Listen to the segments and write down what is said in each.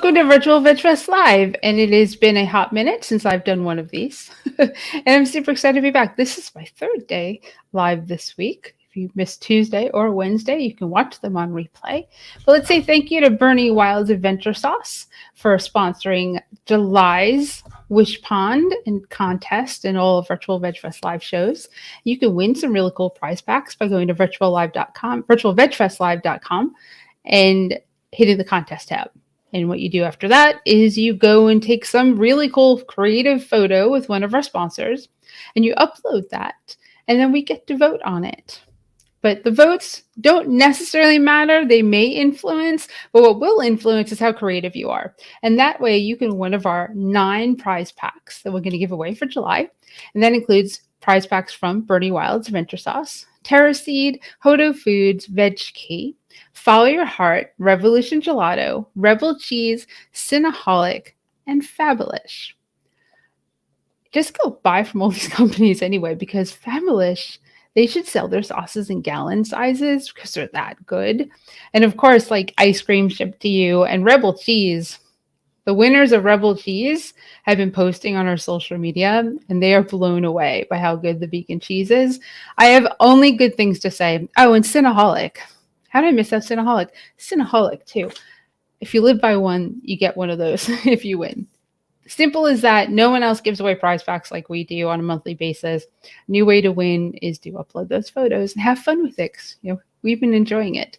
Welcome to Virtual Vegfest Live, and it has been a hot minute since I've done one of these, and I'm super excited to be back. This is my third day live this week. If you missed Tuesday or Wednesday, you can watch them on replay. But let's say thank you to Bernie Wild's Adventure Sauce for sponsoring July's Wish Pond and contest and all of Virtual Vegfest Live shows. You can win some really cool prize packs by going to virtualvegfestlive.com, and hitting the contest tab. And what you do after that is you go and take some really cool creative photo with one of our sponsors and you upload that, and then we get to vote on it. But the votes don't necessarily matter. They may influence, but what will influence is how creative you are. And that way you can win one of our 9 prize packs that we're going to give away for July. And that includes prize packs from Bernie Wild's Adventure Sauce, Terra Seed, Hodo Foods, Veg Key, Follow Your Heart, Revolution Gelato, Rebel Cheese, Cinnaholic, and Fabulous. Just go buy from all these companies anyway, because Fabulous, they should sell their sauces in gallon sizes because they're that good. And of course, like ice cream shipped to you, and Rebel Cheese. The winners of Rebel Cheese have been posting on our social media, and they are blown away by how good the vegan cheese is. I have only good things to say. Oh, and Cinnaholic. How did I miss out Cinnaholic? Cinnaholic, too. If you live by one, you get one of those if you win. Simple as that. No one else gives away prize packs like we do on a monthly basis. New way to win is to upload those photos and have fun with it. We've been enjoying it.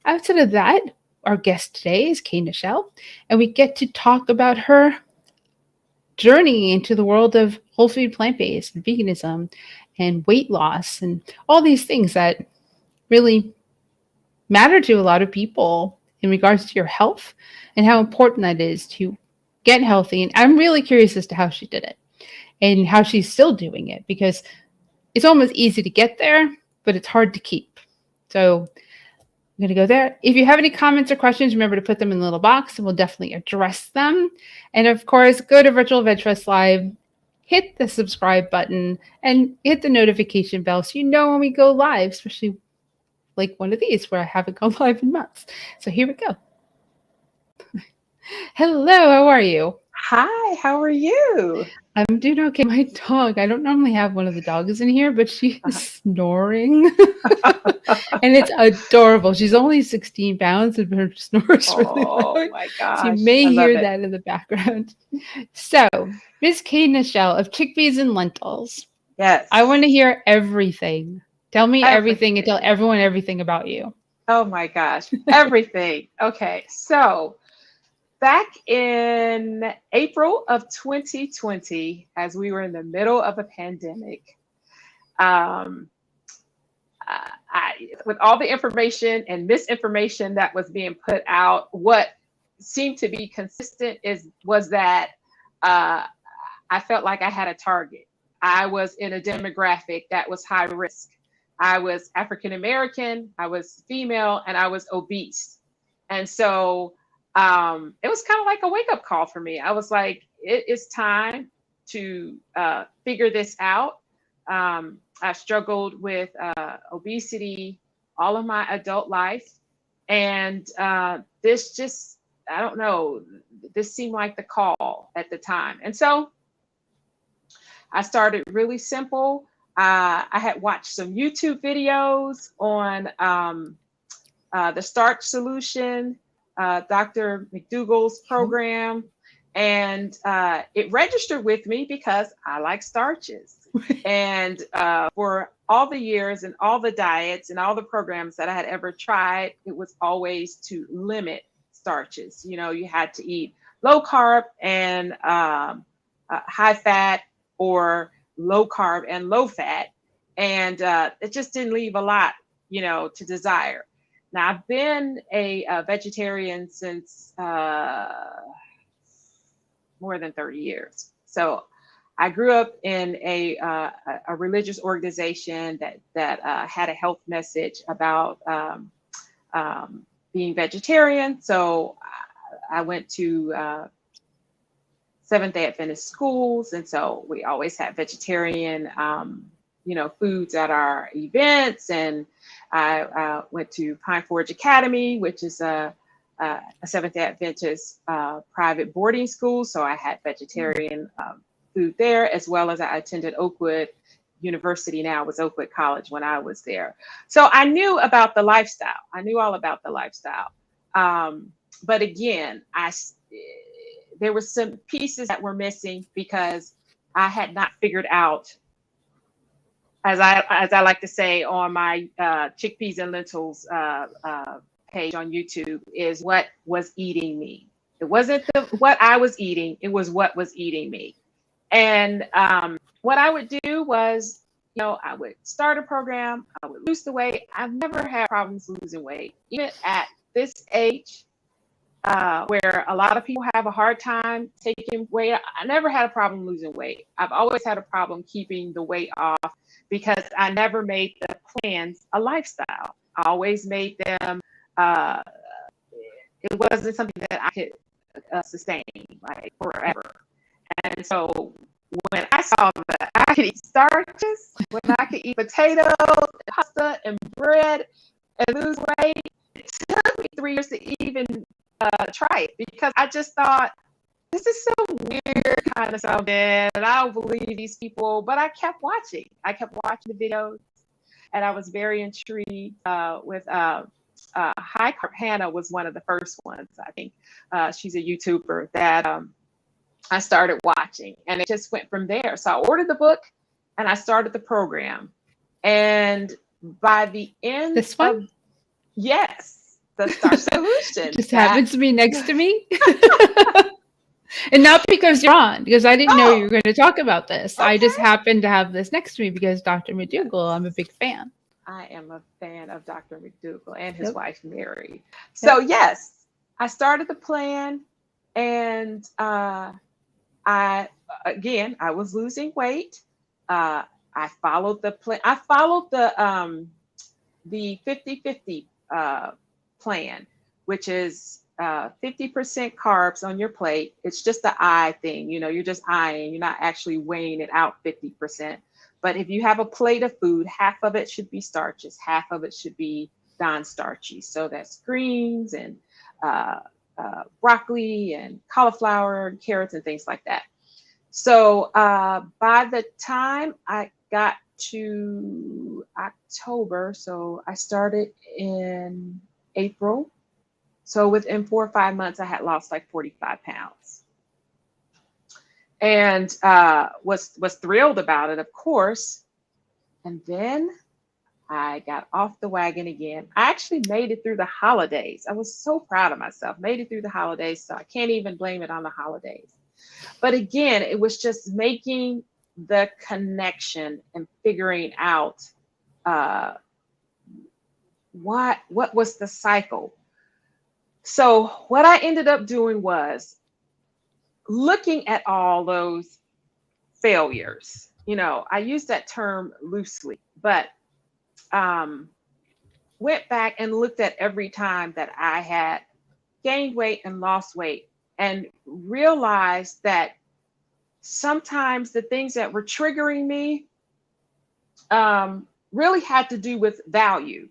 Outside of that, our guest today is Nichelle, and we get to talk about her journey into the world of whole food, plant-based, and veganism, and weight loss, and all these things that really matter to a lot of people in regards to your health and how important that is to get healthy. And I'm really curious as to how she did it and how she's still doing it, because it's almost easy to get there, but it's hard to keep. So I'm going to go there. If you have any comments or questions, remember to put them in the little box and we'll definitely address them. And of course, go to Virtual Vegfest Live, hit the subscribe button, and hit the notification bell so you know when we go live, especially like one of these where I haven't gone live in months. So here we go. Hello, how are you? Hi, how are you? I'm doing okay. My dog, I don't normally have one of the dogs in here, but she is snoring. And it's adorable. She's only 16 pounds and her snores really loud. Oh my gosh. So you may hear that in the background. So, Ms. Nichelle of Chickpeas and Lentils. Yes. I want to hear everything. Tell me everything and tell everyone everything about you. Oh my gosh. Everything. Okay. So back in April of 2020, as we were in the middle of a pandemic, with all the information and misinformation that was being put out, what seemed to be consistent was that I felt like I had a target. I was in a demographic that was high risk. I was African American, I was female, and I was obese. And so it was kind of like a wake-up call for me. I was like, it is time to figure this out. I struggled with obesity all of my adult life. And this just, I don't know, this seemed like the call at the time. And so I started really simple. I had watched some YouTube videos on the Starch Solution, Dr. McDougall's program, and it registered with me because I like starches. And for all the years and all the diets and all the programs that I had ever tried, it was always to limit starches. You know, you had to eat low carb and high fat, or low carb and low fat. And it just didn't leave a lot, to desire. Now, I've been a vegetarian since more than 30 years. So I grew up in a religious organization that had a health message about being vegetarian. So I went to Seventh-day Adventist schools, and so we always had vegetarian, foods at our events. And I went to Pine Forge Academy, which is a a Seventh-day Adventist private boarding school, so I had vegetarian food there, as well as I attended Oakwood University. Now it was Oakwood College when I was there. So I knew about the lifestyle. I knew all about the lifestyle. But again, there were some pieces that were missing because I had not figured out, as I like to say on my Chickpeas and Lentils page on YouTube, is what was eating me. It wasn't what I was eating, it was what was eating me. And what I would do was, I would start a program, I would lose the weight. I've never had problems losing weight, even at this age, where a lot of people have a hard time taking weight. I never had a problem losing weight. I've always had a problem keeping the weight off because I never made the plans a lifestyle. I always made them, it wasn't something that I could sustain like forever. And so when I saw that I could eat starches, when I could eat potatoes, and pasta, and bread, and lose weight, it took me 3 years to even try it, because I just thought, this is so weird kind of something, and I don't believe these people. But I kept watching. I kept watching the videos, and I was very intrigued with High Carb Hannah was one of the first ones. I think she's a YouTuber that I started watching, and it just went from there. So I ordered the book and I started the program. And by the end This one? Yes, the Star Solution. Just happens to be next to me. And not because you're on, because I didn't know you were going to talk about this. Okay. I just happened to have this next to me because Dr. McDougall, I'm a big fan. I am a fan of Dr. McDougall and his wife, Mary. So yes, I started the plan, and I was losing weight. I followed the plan. I followed the 50-50 plan, which is 50% carbs on your plate. It's just the eye thing. You're just eyeing. You're not actually weighing it out 50%. But if you have a plate of food, half of it should be starches, half of it should be non-starchy. So that's greens and broccoli and cauliflower and carrots and things like that. So by the time I got to October, so I started in April. So within 4 or 5 months, I had lost like 45 pounds. And was thrilled about it, of course. And then I got off the wagon again. I actually made it through the holidays. I was so proud of myself. Made it through the holidays, so I can't even blame it on the holidays. But again, it was just making the connection and figuring out what was the cycle. So what I ended up doing was looking at all those failures. I use that term loosely, but went back and looked at every time that I had gained weight and lost weight, and realized that sometimes the things that were triggering me really had to do with value,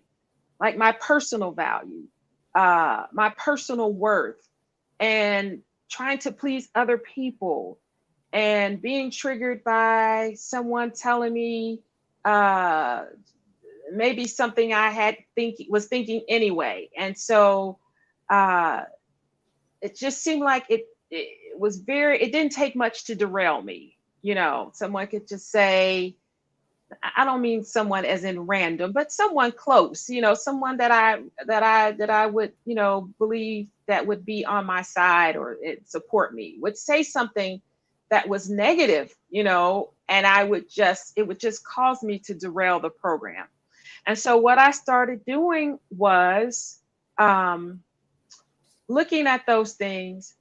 like my personal value, my personal worth, and trying to please other people, and being triggered by someone telling me maybe something I was thinking anyway. And so it just seemed like it didn't take much to derail me. Someone could just say, I don't mean someone as in random, but someone close, someone that I would, believe that would be on my side or support me, would say something that was negative, and it would just cause me to derail the program. And so what I started doing was looking at those things,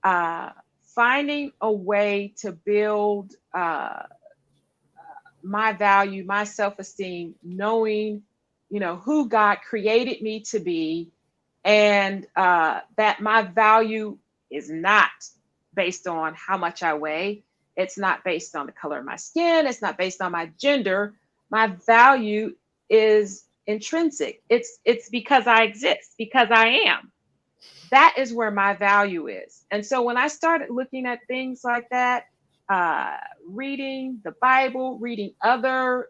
finding a way to build my value, my self-esteem, knowing, who God created me to be, and that my value is not based on how much I weigh. It's not based on the color of my skin. It's not based on my gender. My value is intrinsic. It's because I exist, because I am. that is where my value is. And so when I started looking at things like that, reading the Bible, reading other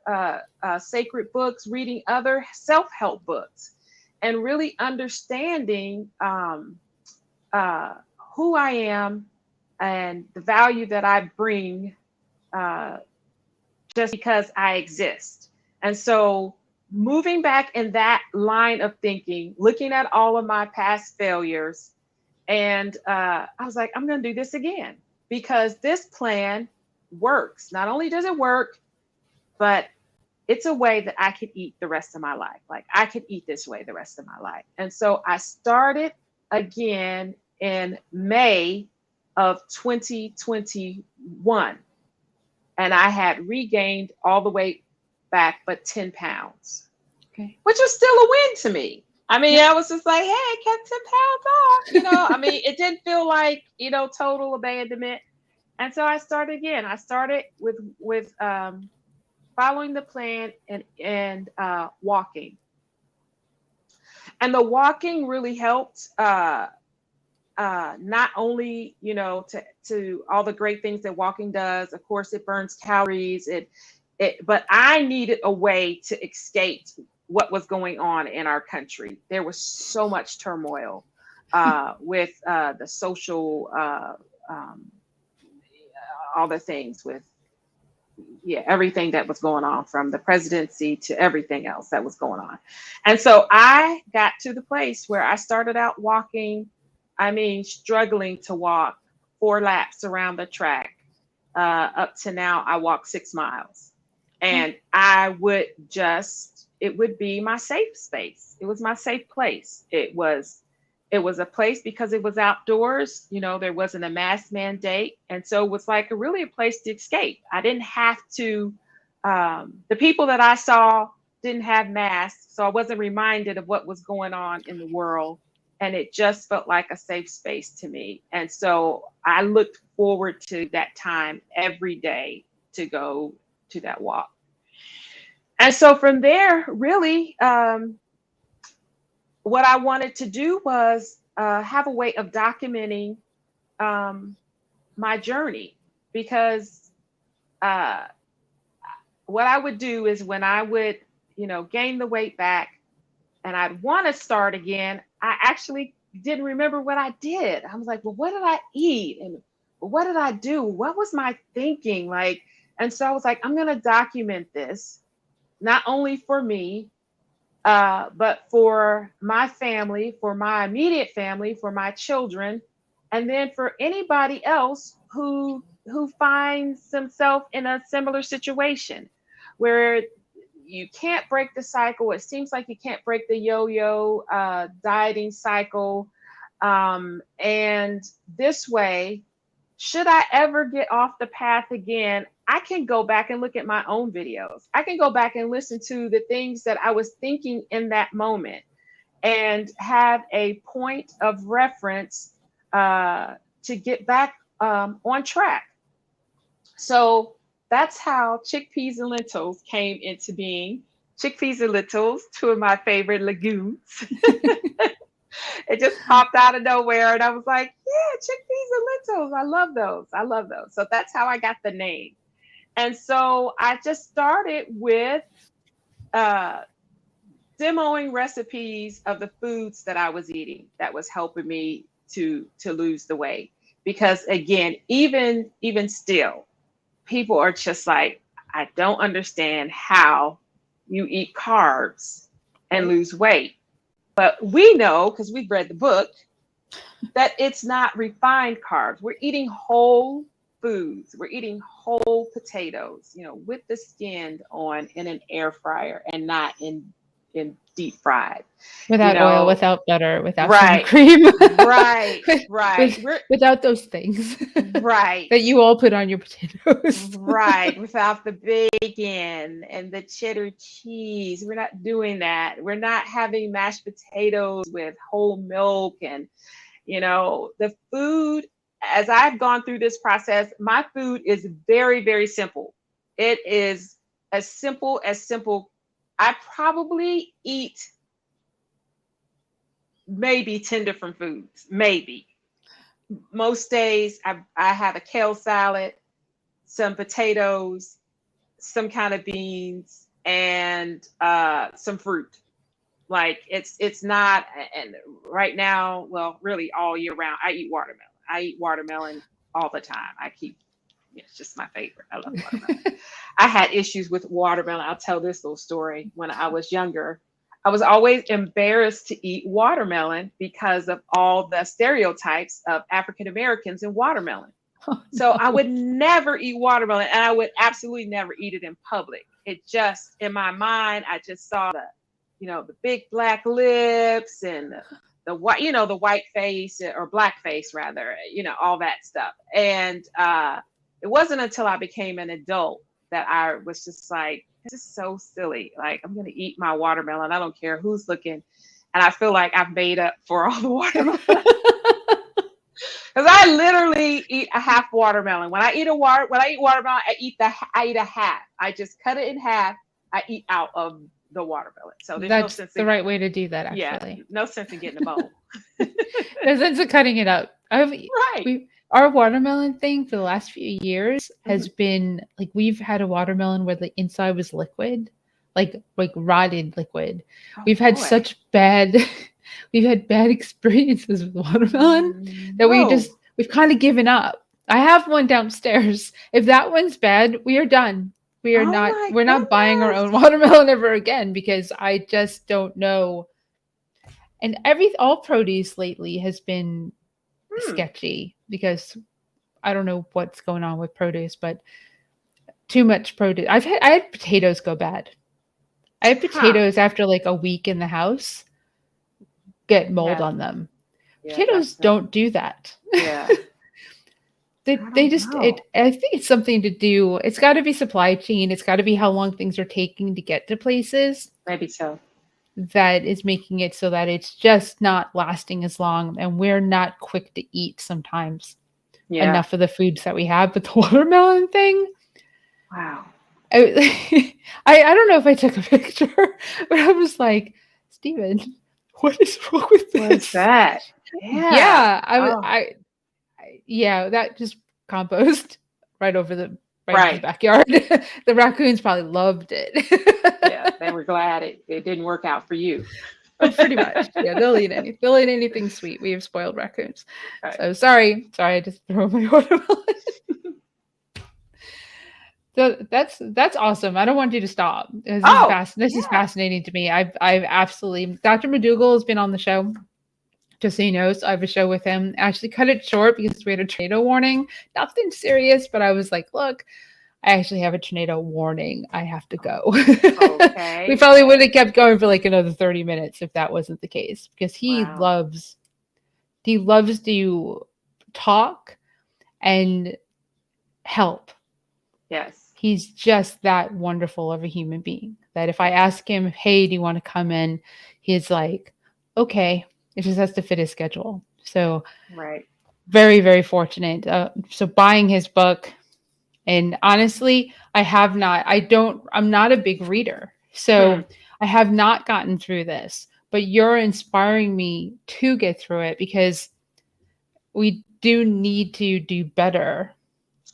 sacred books, reading other self-help books, and really understanding who I am and the value that I bring uh, just because I exist. And so moving back in that line of thinking, looking at all of my past failures, and I was like, I'm going to do this again because this plan works. Not only does it work, but it's a way that I could eat the rest of my life. Like I could eat this way the rest of my life. And so I started again in May of 2021. And I had regained all the weight back, but 10 pounds, Okay. which was still a win to me. I mean, I was just like, hey, I kept 10 pounds off. I mean, it didn't feel like, total abandonment. And so I started again. I started with following the plan and walking. And the walking really helped not only, to all the great things that walking does. Of course, it burns calories. But I needed a way to escape what was going on in our country. There was so much turmoil with the social, all the things with, everything that was going on, from the presidency to everything else that was going on. And so I got to the place where I started out walking, struggling to walk 4 laps around the track. Up to now, I walk 6 miles. And I would it would be my safe space. It was my safe place. It was a place because it was outdoors. There wasn't a mask mandate. And so it was like really a place to escape. I didn't have to, the people that I saw didn't have masks. So I wasn't reminded of what was going on in the world. And it just felt like a safe space to me. And so I looked forward to that time every day to go to that walk. And so from there, really, what I wanted to do was have a way of documenting my journey, because what I would do is when I would, gain the weight back and I'd want to start again, I actually didn't remember what I did. I was like, well, what did I eat? And what did I do? What was my thinking? Like, and so I was like, I'm going to document this, not only for me, but for my family, for my immediate family, for my children, and then for anybody else who finds themselves in a similar situation where you can't break the cycle. It seems like you can't break the yo-yo dieting cycle. And this way, should I ever get off the path again, I can go back and look at my own videos. I can go back and listen to the things that I was thinking in that moment and have a point of reference to get back on track. So that's how chickpeas and lentils came into being. Chickpeas and lentils, 2 of my favorite legumes. It just popped out of nowhere. And I was like, yeah, chickpeas and lentils. I love those. I love those. So that's how I got the name. And so I just started with demoing recipes of the foods that I was eating that was helping me to lose the weight. Because again, even still, people are just like, I don't understand how you eat carbs and lose weight. But we know, because we've read the book, that it's not refined carbs. We're eating whole foods. We're eating whole potatoes, with the skin on in an air fryer and not in deep fried. Without oil, without butter, without right, cream. right. Without those things. Right. That you all put on your potatoes. Right. Without the bacon and the cheddar cheese. We're not doing that. We're not having mashed potatoes with whole milk. And, the food, as I've gone through this process, my food is very, very simple. It is as simple as simple. I probably eat maybe 10 different foods, maybe. Most days I have a kale salad, some potatoes, some kind of beans, and some fruit. Like it's not, and right now, well, really all year round, I eat watermelon. I eat watermelon all the time. It's just my favorite. I love watermelon. I had issues with watermelon. I'll tell this little story. When I was younger, I was always embarrassed to eat watermelon because of all the stereotypes of African Americans in watermelon. Oh, So I no. would never eat watermelon, and I would absolutely never eat it in public. It just, in my mind, I just saw the big black lips and the white, the white face or black face rather, all that stuff. And it wasn't until I became an adult that I was just like, this is so silly. Like, I'm gonna eat my watermelon. I don't care who's looking. And I feel like I've made up for all the watermelon. Because I literally eat a half watermelon. When I eat watermelon, I eat a half. I just cut it in half. I eat out of the watermelon. So there's no That's sense the in, right way to do that, yeah, actually. no sense in getting a bowl. No sense of cutting it up. Right. Our watermelon thing for the last few years Mhm. has been like we've had a watermelon where the inside was liquid, like rotted liquid. Oh We've had boy. we've had bad experiences with watermelon that No. we've kind of given up. I have one downstairs. If that one's bad, we are done. Oh my We're not buying our own goodness. watermelon ever again because I just don't know. And all produce lately has been Hmm. sketchy because I don't know what's going on with produce, but too much produce. I had potatoes go bad. I had Huh. potatoes after like a week in the house get mold Yeah. on them. Yeah. Potatoes don't do that. Yeah. I They don't just know. I think it's something to do. It's got to be supply chain. It's got to be how long things are taking to get to places Maybe so. that is making it so that it's just not lasting as long and we're not quick to eat sometimes Yeah. enough of the foods that we have. But the watermelon thing, Wow. I, I don't know if I took a picture, but I was like, Steven, what is wrong with What is this? that? Yeah. Yeah, Oh, yeah, that just compost right over the right. backyard. The raccoons probably loved Yeah. it. They were glad it didn't work out for you. Oh, pretty much. Yeah, they'll eat anything sweet. We have spoiled raccoons. Right. So sorry, I just threw my watermelon. So that's awesome. I don't want you to stop. Oh, This is yeah. fascinating to me. I've absolutely Dr. McDougall has been on the show. Just so you know, so I have a show with him. I actually cut it short because we had a tornado warning. Nothing serious, but I was like, look, I actually have a tornado warning. I have to go. We Okay. probably would have kept going for like another 30 minutes if that wasn't the case because Wow. he loves to talk and help. Yes. He's just that wonderful of a human being that if I Yes. ask him, hey, do you want to come in? He's like, okay. It just has to fit his schedule. So Right. very, very fortunate. So buying his book, and honestly, I'm not a big reader. Hmm. So I have not gotten through this, but you're inspiring me to get through it because we do need to do better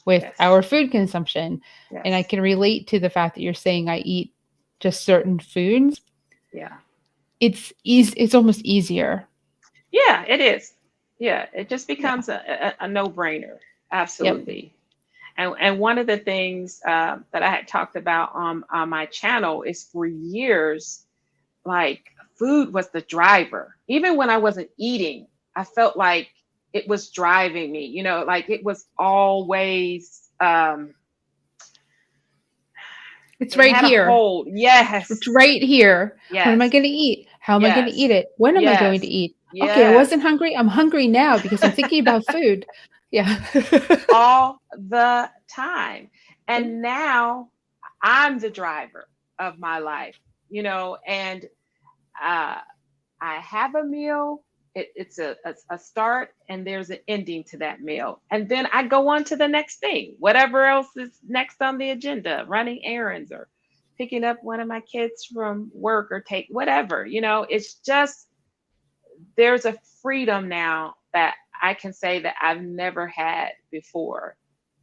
with Yes. our food consumption. And I Yes. can relate to the fact that you're saying I eat just certain foods. Yeah. It's easy, it's almost easier. Yeah, it is. Yeah, it just Yeah. becomes a no-brainer. Yep. Absolutely. And one of the things that I had talked about on my channel is for years, like food was the driver. Even when I wasn't eating, I felt like it was driving me, like it was always, It's it right had a here. hold. It's Yes. right here. What am I Yes. going to eat? How am I going to eat Yes. it? When am I going to Yes. eat? Okay, I Yes. wasn't hungry. I'm hungry now because I'm thinking about food. Yeah. All the time. And now I'm the driver of my life, and uh, I have a meal. It's a start and there's an ending to that meal. And then I go on to the next thing, whatever else is next on the agenda, running errands or picking up one of my kids from work or take whatever, it's just there's a freedom now that I can say that I've never had before.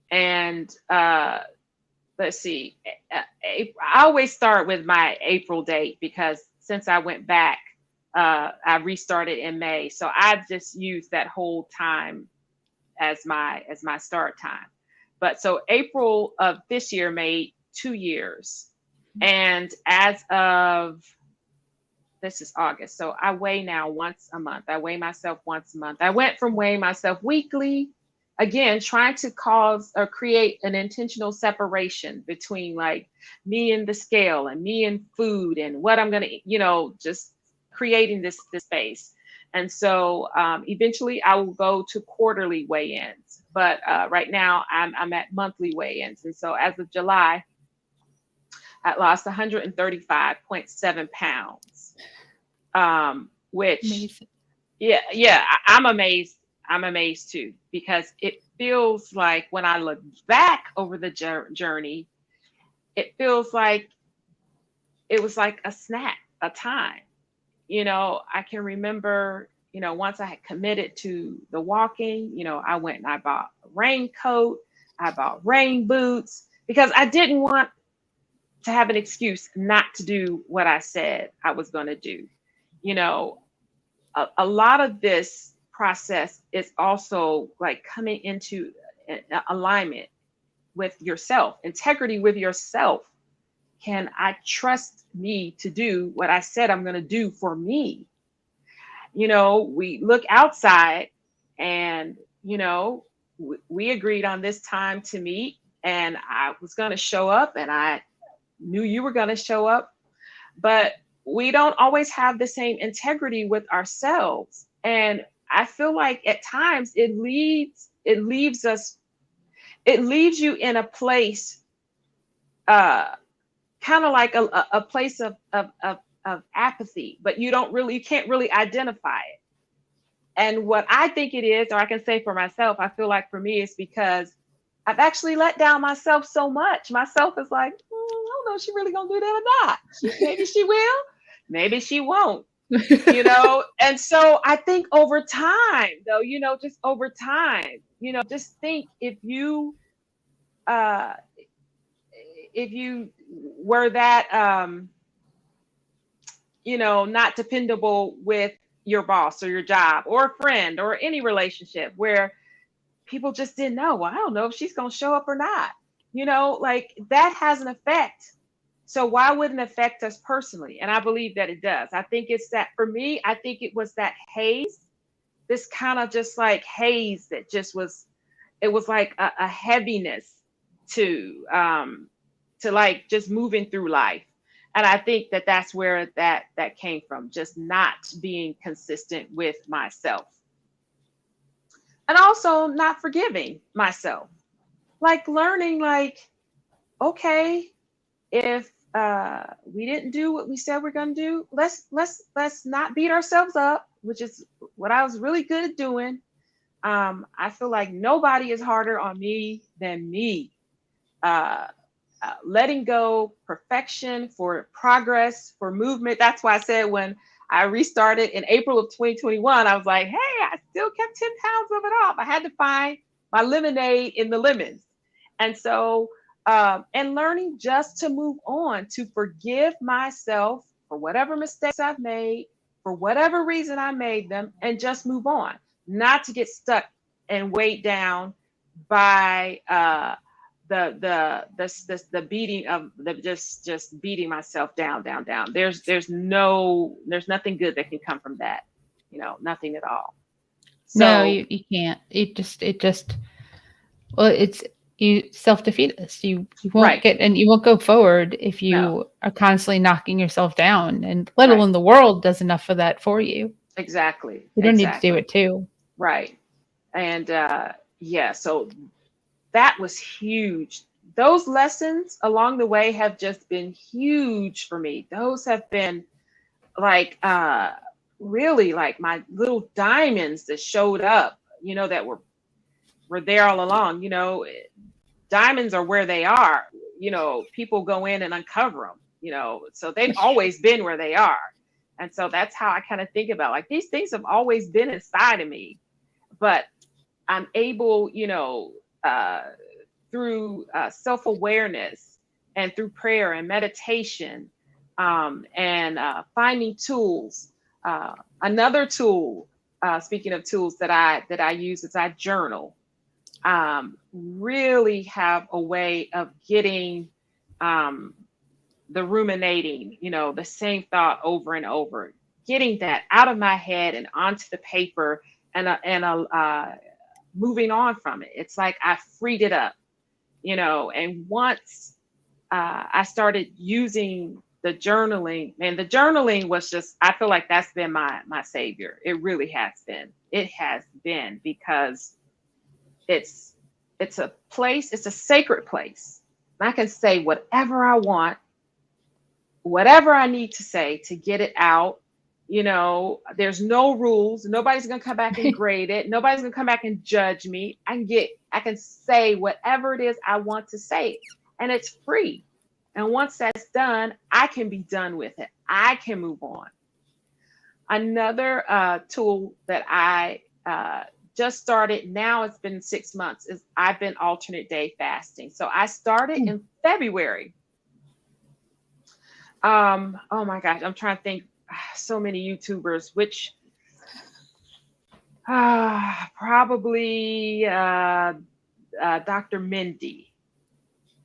And let's see, I always start with my April date because since I went back, I restarted in May. So I've just used that whole time as my start time. But so April of this year made 2 years. And as of this is August. So I weigh now once a month. I weigh myself once a month. I went from weighing myself weekly, again, trying to cause or create an intentional separation between like me and the scale and me and food and what I'm going to, just creating this space. And so eventually I will go to quarterly weigh-ins. But right now I'm at monthly weigh-ins. And so as of July, I lost 135.7 pounds, which, Amazing. yeah, I'm amazed. I'm amazed too, because it feels like when I look back over the journey, it feels like it was like a snap, a time. I can remember, once I had committed to the walking, I went and I bought a raincoat, I bought rain boots because I didn't want to have an excuse not to do what I said I was going to do. A lot of this process is also like coming into alignment with yourself, integrity with yourself. Can I trust me to do what I said I'm going to do for me? We look outside and, we agreed on this time to meet, and I was going to show up, and I knew you were going to show up, but we don't always have the same integrity with ourselves. And I feel like at times it leaves you in a place, kind of like a place of apathy, but you can't really identify it. And what I think it is, or I can say for myself, I feel like for me, it's because I've actually let down myself so much. Myself is like, I don't know if she really gonna do that or not. Maybe she will, maybe she won't. And so I think over time, though, just over time, just think if you were that not dependable with your boss or your job or a friend or any relationship where people just didn't know, well, I don't know if she's going to show up or not, like that has an effect. So why wouldn't it affect us personally? And I believe that it does. I think it's that for me, I think it was that haze, this kind of just like haze that just was, it was like a heaviness to like just moving through life. And I think that that's where that came from, just not being consistent with myself. And also not forgiving myself. Like learning like, okay, if we didn't do what we said we're gonna do, let's not beat ourselves up, which is what I was really good at doing. I feel like nobody is harder on me than me. Letting go, perfection for progress, for movement. That's why I said when I restarted in April of 2021, I was like, hey, I still kept 10 pounds of it off. I had to find my lemonade in the lemons. And so, and learning just to move on, to forgive myself for whatever mistakes I've made, for whatever reason I made them, and just move on, not to get stuck and weighed down by the beating of the just beating myself down. There's nothing good that can come from that, nothing at all. So, No, you can't. Well, it's you self-defeat us. You won't right. get, and you won't go forward if you No. are constantly knocking yourself down, and let Right. alone the world does enough of that for you. Exactly. You don't need to do it too. Right. And yeah, so that was huge. Those lessons along the way have just been huge for me. Those have been like really like my little diamonds that showed up, that were there all along. Diamonds are where they are. People go in and uncover them, so they've always been where they are. And so that's how I kind of think about, like, these things have always been inside of me, but I'm able, through self-awareness and through prayer and meditation, and finding tools. Another tool, speaking of tools that I use, is I journal. Really have a way of getting the ruminating, the same thought over and over, getting that out of my head and onto the paper, and moving on from it. It's like I freed it up, and once I started using the journaling, and the journaling was just, I feel like that's been my savior. It really has been. It has been, because it's a place, it's a sacred place. I can say whatever I want, whatever I need to say to get it out. There's no rules. Nobody's going to come back and grade it. Nobody's going to come back and judge me. I can say whatever it is I want to say, and it's free. And once that's done, I can be done with it. I can move on. Another tool that I just started, now it's been 6 months, is I've been alternate day fasting. So I started in February. Oh my gosh, I'm trying to think. So many YouTubers, which probably Dr. Mindy.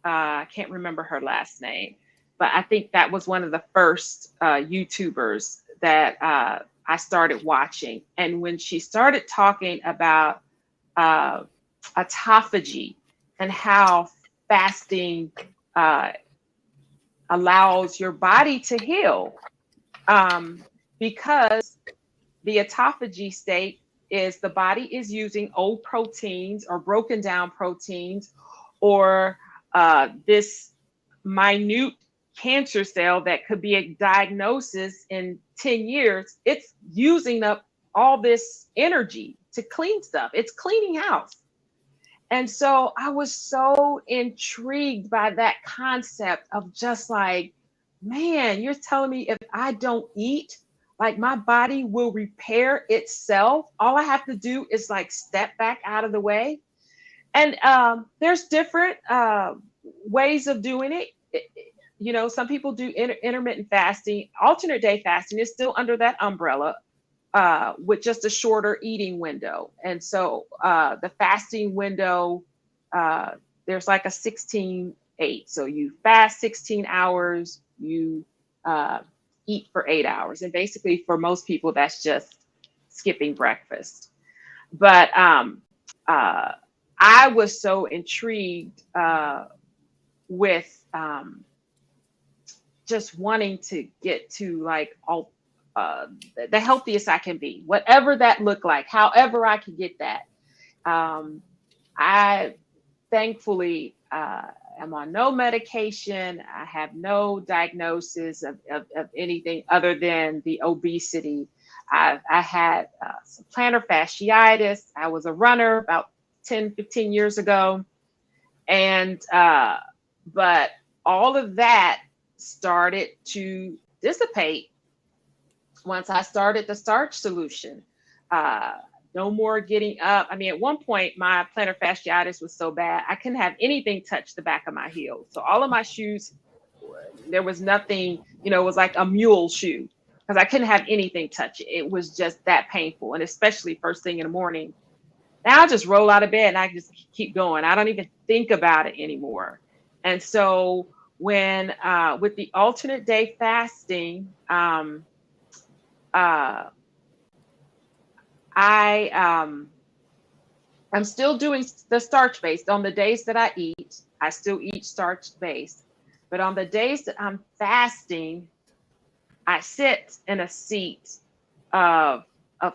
I can't remember her last name, but I think that was one of the first YouTubers that I started watching. And when she started talking about autophagy and how fasting allows your body to heal, because the autophagy state is the body is using old proteins or broken down proteins, or this minute cancer cell that could be a diagnosis in 10 years. It's using up all this energy to clean stuff. It's cleaning house. And so I was so intrigued by that concept of just like, man, you're telling me if I don't eat, like, my body will repair itself. All I have to do is like step back out of the way. And there's different ways of doing it. Some people do intermittent fasting. Alternate day fasting is still under that umbrella, with just a shorter eating window. And so the fasting window, there's like a 16-8. So you fast 16 hours, you eat for 8 hours. And basically for most people, that's just skipping breakfast. But I was so intrigued with just wanting to get to like all the healthiest I can be, whatever that looked like, however I could get that. I thankfully am on no medication. I have no diagnosis of anything other than the obesity. I had some plantar fasciitis. I was a runner about 10, 15 years ago. And, but all of that started to dissipate once I started the starch solution. No more getting up. I mean, at one point, my plantar fasciitis was so bad, I couldn't have anything touch the back of my heel. So all of my shoes, there was nothing, it was like a mule shoe, because I couldn't have anything touch it. It was just that painful. And especially first thing in the morning. Now I just roll out of bed and I just keep going. I don't even think about it anymore. And so when, with the alternate day fasting, I'm still doing the starch based. On the days that I eat, I still eat starch based. But on the days that I'm fasting, I sit in a seat of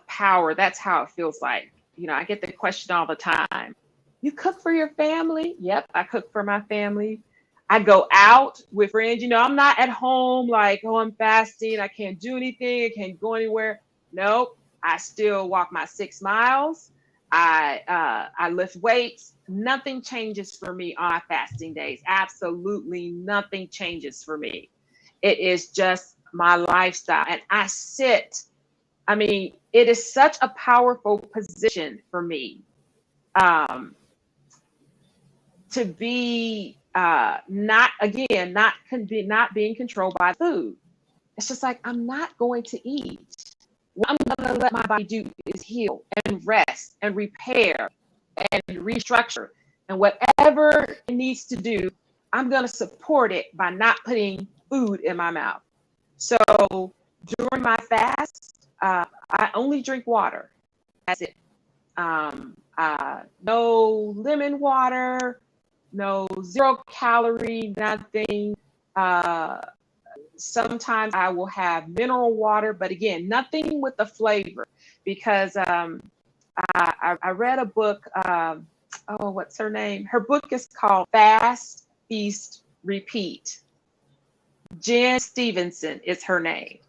power. That's how it feels like. I get the question all the time. You cook for your family? Yep, I cook for my family. I go out with friends. I'm not at home like, oh, I'm fasting, I can't do anything, I can't go anywhere. Nope. I still walk my 6 miles. I lift weights. Nothing changes for me on fasting days. Absolutely nothing changes for me. It is just my lifestyle. And I mean, it is such a powerful position for me, to be not being controlled by food. It's just like, I'm not going to eat. What I'm going to let my body do is heal and rest and repair and restructure. And whatever it needs to do, I'm going to support it by not putting food in my mouth. So during my fast, I only drink water. That's it. No lemon water, no 0 calorie, nothing. Sometimes I will have mineral water, but again, nothing with the flavor, because I read a book. What's her name? Her book is called Fast, Feast, Repeat. Jen Stevenson is her name.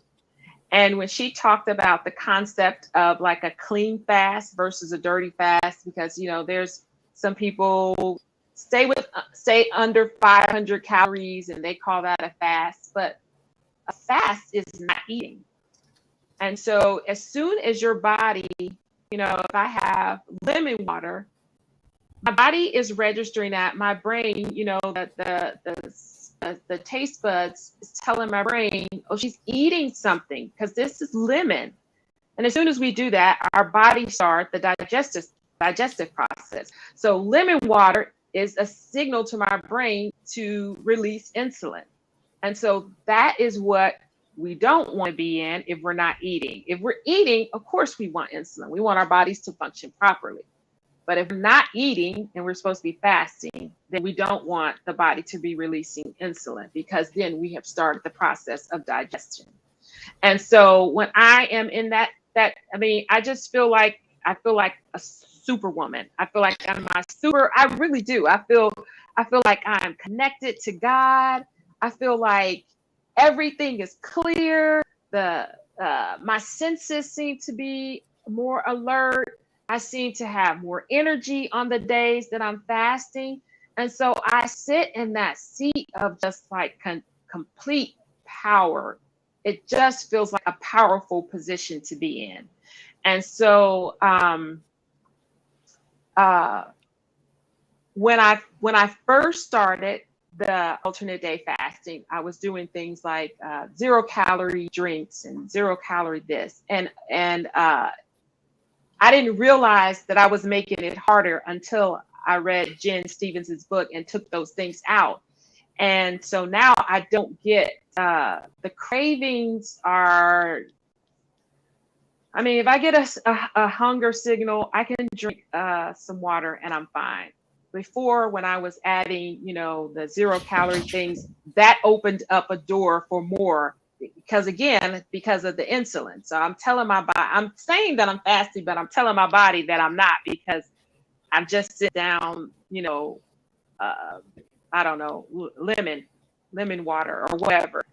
And when she talked about the concept of like a clean fast versus a dirty fast, because, there's some people stay under 500 calories and they call that a fast, but a fast is not eating. And so as soon as your body, if I have lemon water, my body is registering that. My brain, that the taste buds is telling my brain, oh, she's eating something because this is lemon. And as soon as we do that, our body starts the digestive process. So lemon water is a signal to my brain to release insulin. And so that is what we don't want to be in if we're not eating. If we're eating, of course, we want insulin. We want our bodies to function properly. But if we're not eating and we're supposed to be fasting, then we don't want the body to be releasing insulin, because then we have started the process of digestion. And so when I am in that, I just feel like a superwoman. I feel like I'm I really do. I feel like I'm connected to God. I feel like everything is clear. My senses seem to be more alert. I seem to have more energy on the days that I'm fasting. And so I sit in that seat of just like complete power. It just feels like a powerful position to be in. And so when I first started the alternate day fasting, I was doing things like 0 calorie drinks and 0 calorie this. And I didn't realize that I was making it harder until I read Jen Stevenson's book and took those things out. And so now I don't get the cravings are. I mean, if I get a hunger signal, I can drink some water and I'm fine. Before, when I was adding, the 0 calorie things, that opened up a door for more, because of the insulin. So I'm telling my body, I'm saying that I'm fasting, but I'm telling my body that I'm not, because I'm just sitting down, I don't know, lemon water or whatever,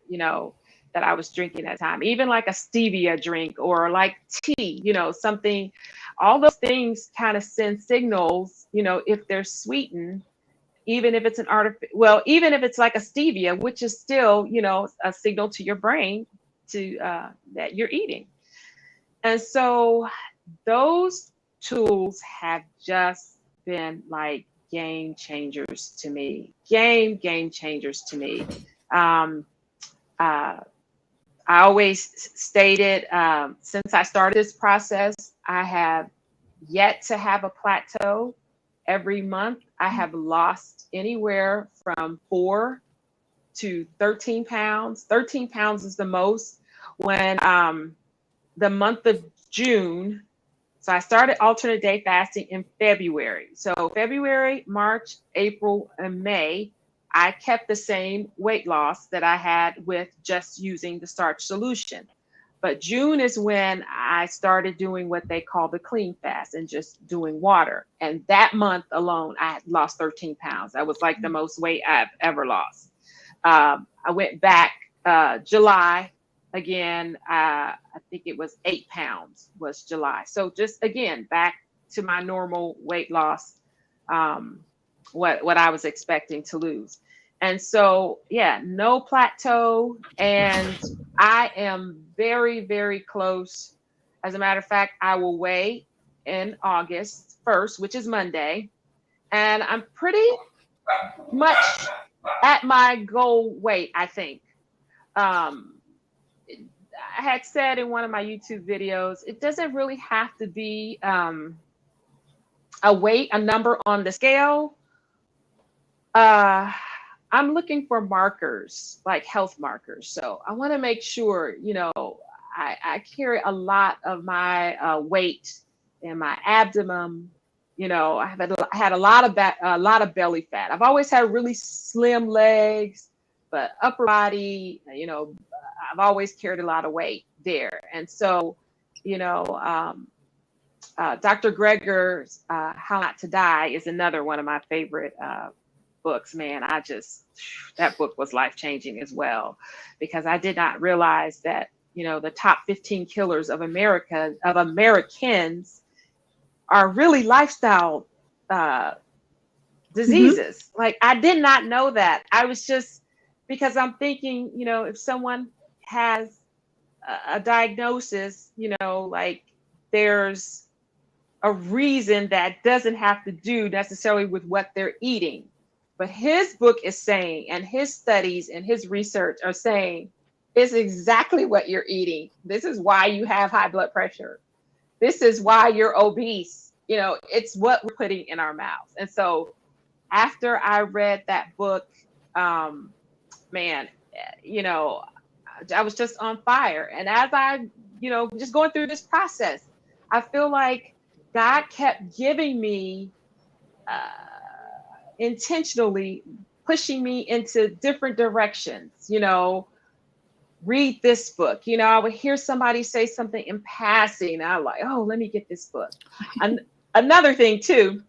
that I was drinking at the time, even like a stevia drink or like tea, something. All those things kind of send signals, if they're sweetened, even if it's even if it's like a stevia, which is still, a signal to your brain to that you're eating. And so those tools have just been like game changers to me. Game changers to me. I always stated, since I started this process, I have yet to have a plateau. Every month, I have lost anywhere from 4 to 13 pounds. 13 pounds is the most. When the month of June, so I started alternate day fasting in February. So February, March, April, and May, I kept the same weight loss that I had with just using the starch solution. But June is when I started doing what they call the clean fast and just doing water. And that month alone, I had lost 13 pounds. That was like the most weight I've ever lost. I went back July again. I think it was 8 pounds was July. So just again, back to my normal weight loss, what I was expecting to lose. And so, yeah, no plateau. And I am very, very close. As a matter of fact, I will weigh in August 1st, which is Monday, and I'm pretty much at my goal weight, I think. Um, I had said in one of my YouTube videos, it doesn't really have to be a weight, a number on the scale. Uh, I'm looking for markers, like health markers. So I want to make sure, I carry a lot of my weight in my abdomen. I had a lot of belly fat. I've always had really slim legs, but upper body, I've always carried a lot of weight there. And so, you know, um, Dr. Greger's How Not to Die is another one of my favorite books. Man, that book was life changing as well, because I did not realize that, the top 15 killers of Americans are really lifestyle diseases. Like, I did not know that. I was just, because I'm thinking, if someone has a diagnosis, like, there's a reason that doesn't have to do necessarily with what they're eating. But his book is saying, and his studies and his research are saying, it's exactly what you're eating. This is why you have high blood pressure. This is why you're obese. It's what we're putting in our mouths. And so after I read that book, man, I was just on fire. And as I, just going through this process, I feel like God kept giving me intentionally pushing me into different directions. Read this book. I would hear somebody say something in passing, and I'm like, oh, let me get this book. And another thing too,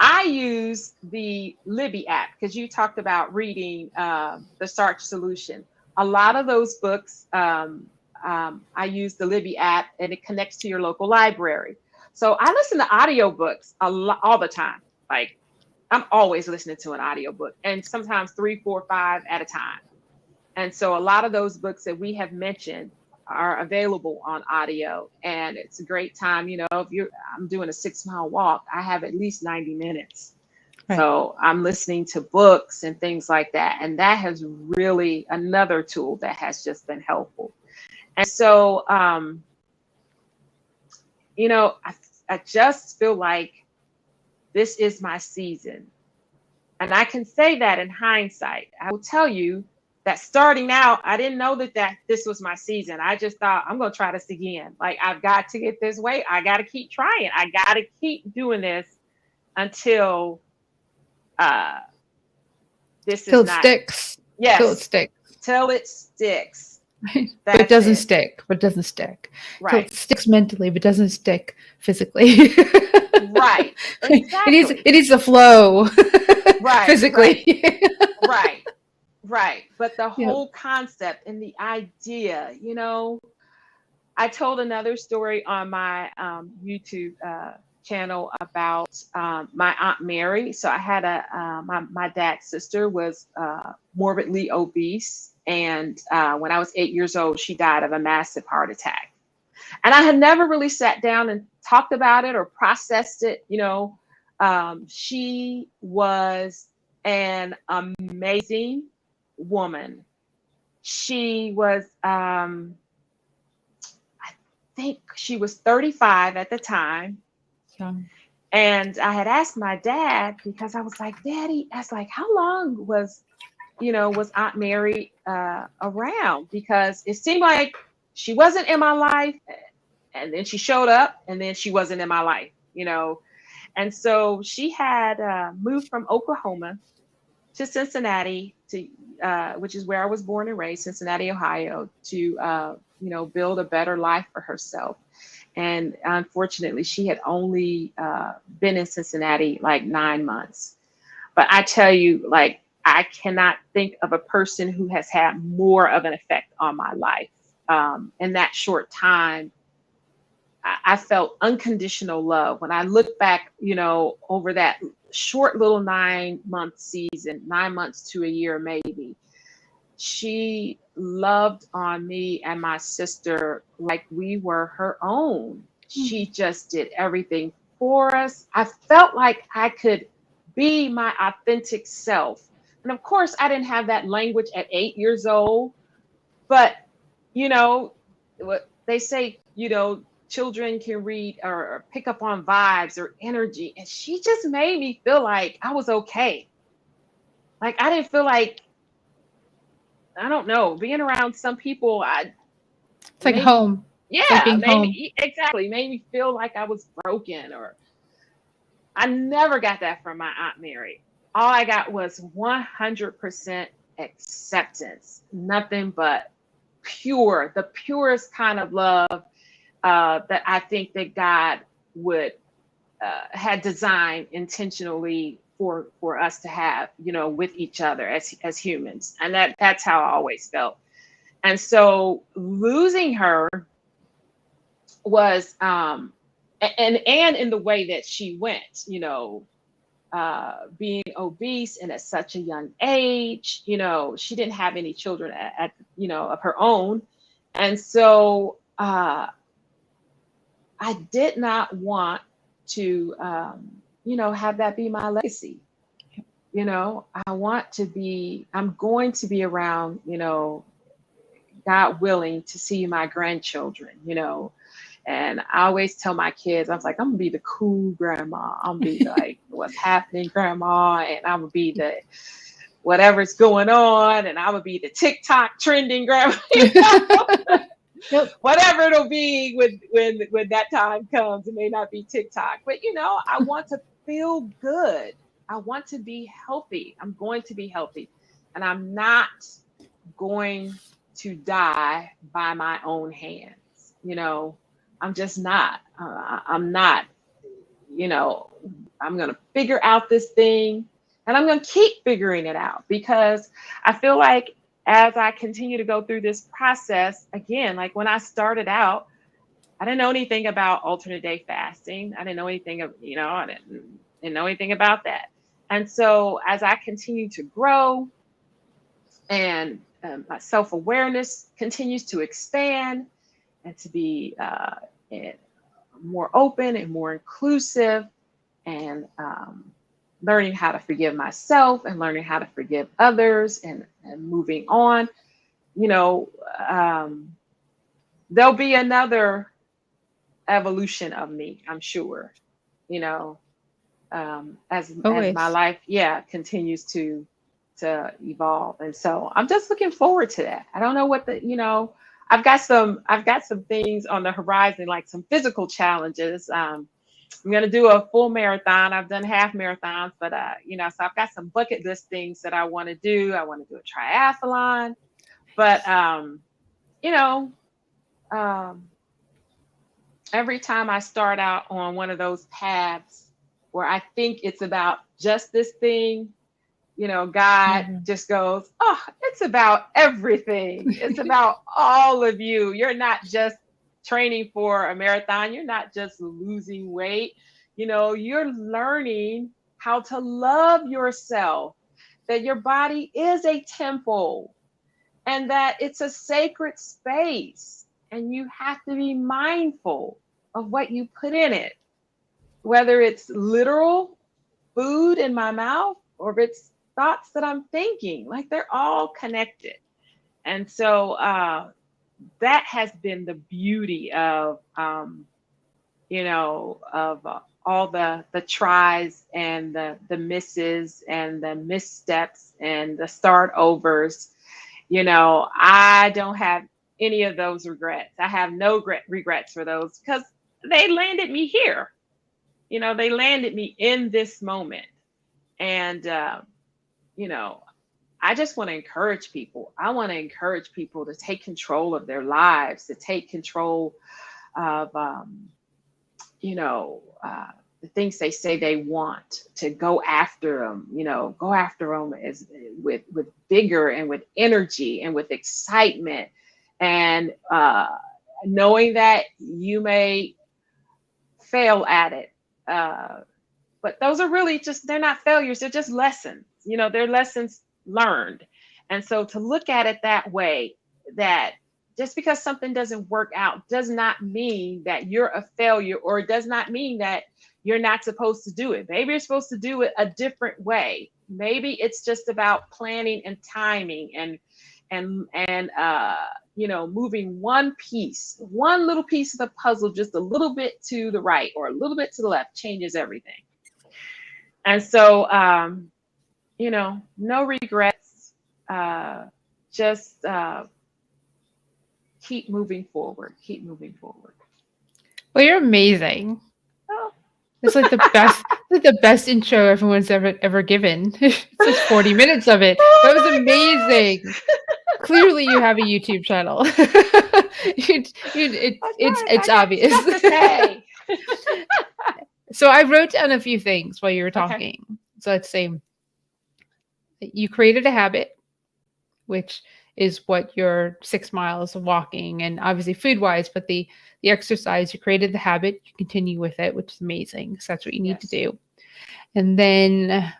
I use the Libby app, because you talked about reading the Starch Solution. A lot of those books, I use the Libby app, and it connects to your local library. So I listen to audiobooks all the time. Like, I'm always listening to an audiobook, and sometimes 3, 4, 5 at a time. And so a lot of those books that we have mentioned are available on audio, and it's a great time. If I'm doing a 6-mile walk, I have at least 90 minutes. Right. So I'm listening to books and things like that. And that has really another tool that has just been helpful. And so, I just feel like this is my season. And I can say that in hindsight. I will tell you that starting out, I didn't know that this was my season. I just thought, I'm going to try this again. Like, I've got to get this weight. I got to keep trying. I got to keep doing this until this till is it not. Sticks. Yes. Till it sticks. Till it sticks. But it doesn't stick. But it doesn't stick. Right. Till it sticks mentally, but doesn't stick physically. Right. Exactly. It needs to flow. Right. Physically. Right. Right. But the whole concept and the idea, I told another story on my YouTube channel about my Aunt Mary. So I had my dad's sister was morbidly obese. And when I was 8 years old, she died of a massive heart attack. And I had never really sat down and talked about it or processed it. She was an amazing woman. She was, I think she was 35 at the time. Young. And I had asked my dad, because I was like, Daddy, I was like, how long was Aunt Mary around? Because it seemed like she wasn't in my life, and then she showed up, and then she wasn't in my life, And so she had moved from Oklahoma to Cincinnati, which is where I was born and raised, Cincinnati, Ohio, to build a better life for herself. And unfortunately, she had only been in Cincinnati like 9 months. But I tell you, like, I cannot think of a person who has had more of an effect on my life. In that short time, I felt unconditional love. When I look back, over that short little 9-month season, 9 months to a year maybe, she loved on me and my sister like we were her own. She just did everything for us. I felt like I could be my authentic self. And of course, I didn't have that language at 8 years old, but you know, what they say, children can read or pick up on vibes or energy. And she just made me feel like I was okay. Like I didn't feel like, I don't know, being around some people, I It's like made me, home. It's like yeah, being home. exactly, made me feel like I was broken. Or I never got that from my Aunt Mary. All I got was 100% acceptance, nothing but the purest kind of love that I think that God would had designed intentionally for us to have, with each other as humans, and that's how I always felt. And so losing her was and in the way that she went, being obese and at such a young age, she didn't have any children of her own. And so I did not want to, have that be my legacy. I'm going to be around, God willing, to see my grandchildren, and I always tell my kids, I was like, I'm gonna be the cool grandma. I'm gonna be like, what's happening, grandma? And I'm gonna be the whatever's going on, and I'm gonna be the TikTok trending grandma. Yep. Whatever it'll be when that time comes. It may not be TikTok, but I want to feel good. I want to be healthy. I'm going to be healthy, and I'm not going to die by my own hands. I'm just not. I'm not. I'm gonna figure out this thing, and I'm gonna keep figuring it out, because I feel like as I continue to go through this process, again, like when I started out, I didn't know anything about alternate day fasting. I didn't know anything of, I didn't know anything about that. And so as I continue to grow and my self-awareness continues to expand and to be more open and more inclusive, and learning how to forgive myself and learning how to forgive others, and moving on, there'll be another evolution of me, I'm sure, as my Always. life, continues to evolve. And so I'm just looking forward to that. I don't know what I've got some things on the horizon, like some physical challenges. I'm going to do a full marathon. I've done half marathons, but so I've got some bucket list things that I want to do. I want to do a triathlon, but you know, um, every time I start out on one of those paths where I think it's about just this thing, God Mhm. just goes, oh, it's about everything. It's about all of you. You're not just training for a marathon. You're not just losing weight. You're learning how to love yourself, that your body is a temple and that it's a sacred space. And you have to be mindful of what you put in it, whether it's literal food in my mouth or if it's thoughts that I'm thinking. Like, they're all connected. And so that has been the beauty of all the tries and the misses and the missteps and the start overs. I don't have any of those regrets. I have no regrets for those, because they landed me here. They landed me in this moment. And you know I just want to encourage people. I want to encourage people to take control of their lives, to take control of the things they say they want, to go after them. Go after them with vigor and with energy and with excitement, and knowing that you may fail at it. But those are really just, they're not failures, they're just lessons. They're lessons learned. And so to look at it that way, that just because something doesn't work out does not mean that you're a failure, or it does not mean that you're not supposed to do it. Maybe you're supposed to do it a different way. Maybe it's just about planning and timing, and moving one piece, one little piece of the puzzle just a little bit to the right or a little bit to the left changes everything. And so no regrets. Just keep moving forward. Keep moving forward. Well, you're amazing. Oh. It's like the best intro everyone's ever given. It's just 40 minutes of it. Oh, that was amazing. Clearly, you have a YouTube channel. It's obvious. To say. So I wrote down a few things while you were talking. Okay. So let's say you created a habit, which is what your 6 miles of walking, and obviously food wise, but the exercise, you created the habit, you continue with it, which is amazing. So that's what you need to do. And then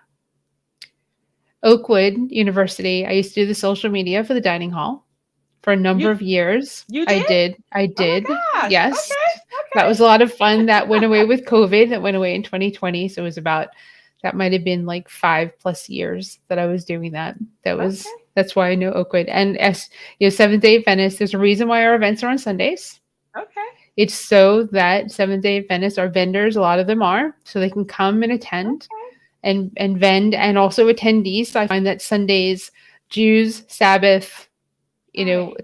Oakwood University, I used to do the social media for the dining hall for a number of years. You did? I did. Oh my gosh. Yes. Okay. That was a lot of fun. That went away with COVID. That went away in 2020. So it was that might have been like 5+ years that I was doing that. That's why I know Oakwood. And as Seventh-day Adventists, there's a reason why our events are on Sundays. Okay. It's so that Seventh-day Adventists, our vendors, a lot of them are, so they can come and attend and vend, and also attendees. So I find that Sundays, Jews, Sabbath,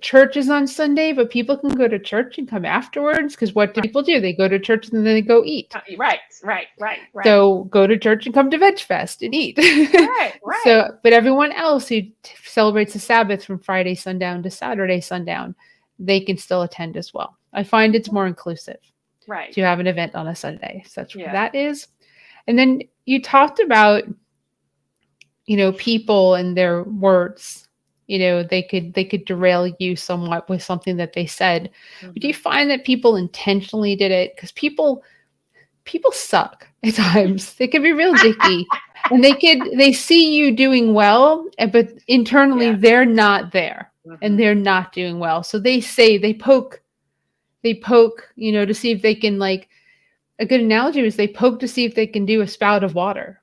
church is on Sunday, but people can go to church and come afterwards, because what do people do? They go to church and then they go eat. Right. So go to church and come to Vegfest and eat. Right. So, but everyone else who celebrates the Sabbath from Friday sundown to Saturday sundown, they can still attend as well. I find it's more inclusive to have an event on a Sunday. So that's what that is. And then you talked about, people and their words. They could derail you somewhat with something that they said. Mm-hmm. But do you find that people intentionally did it? Because people suck at times. They can be real dicky, and they see you doing well, but internally they're not there, and they're not doing well. So they poke, to see if they can, like, a good analogy was they poke to see if they can do a spout of water,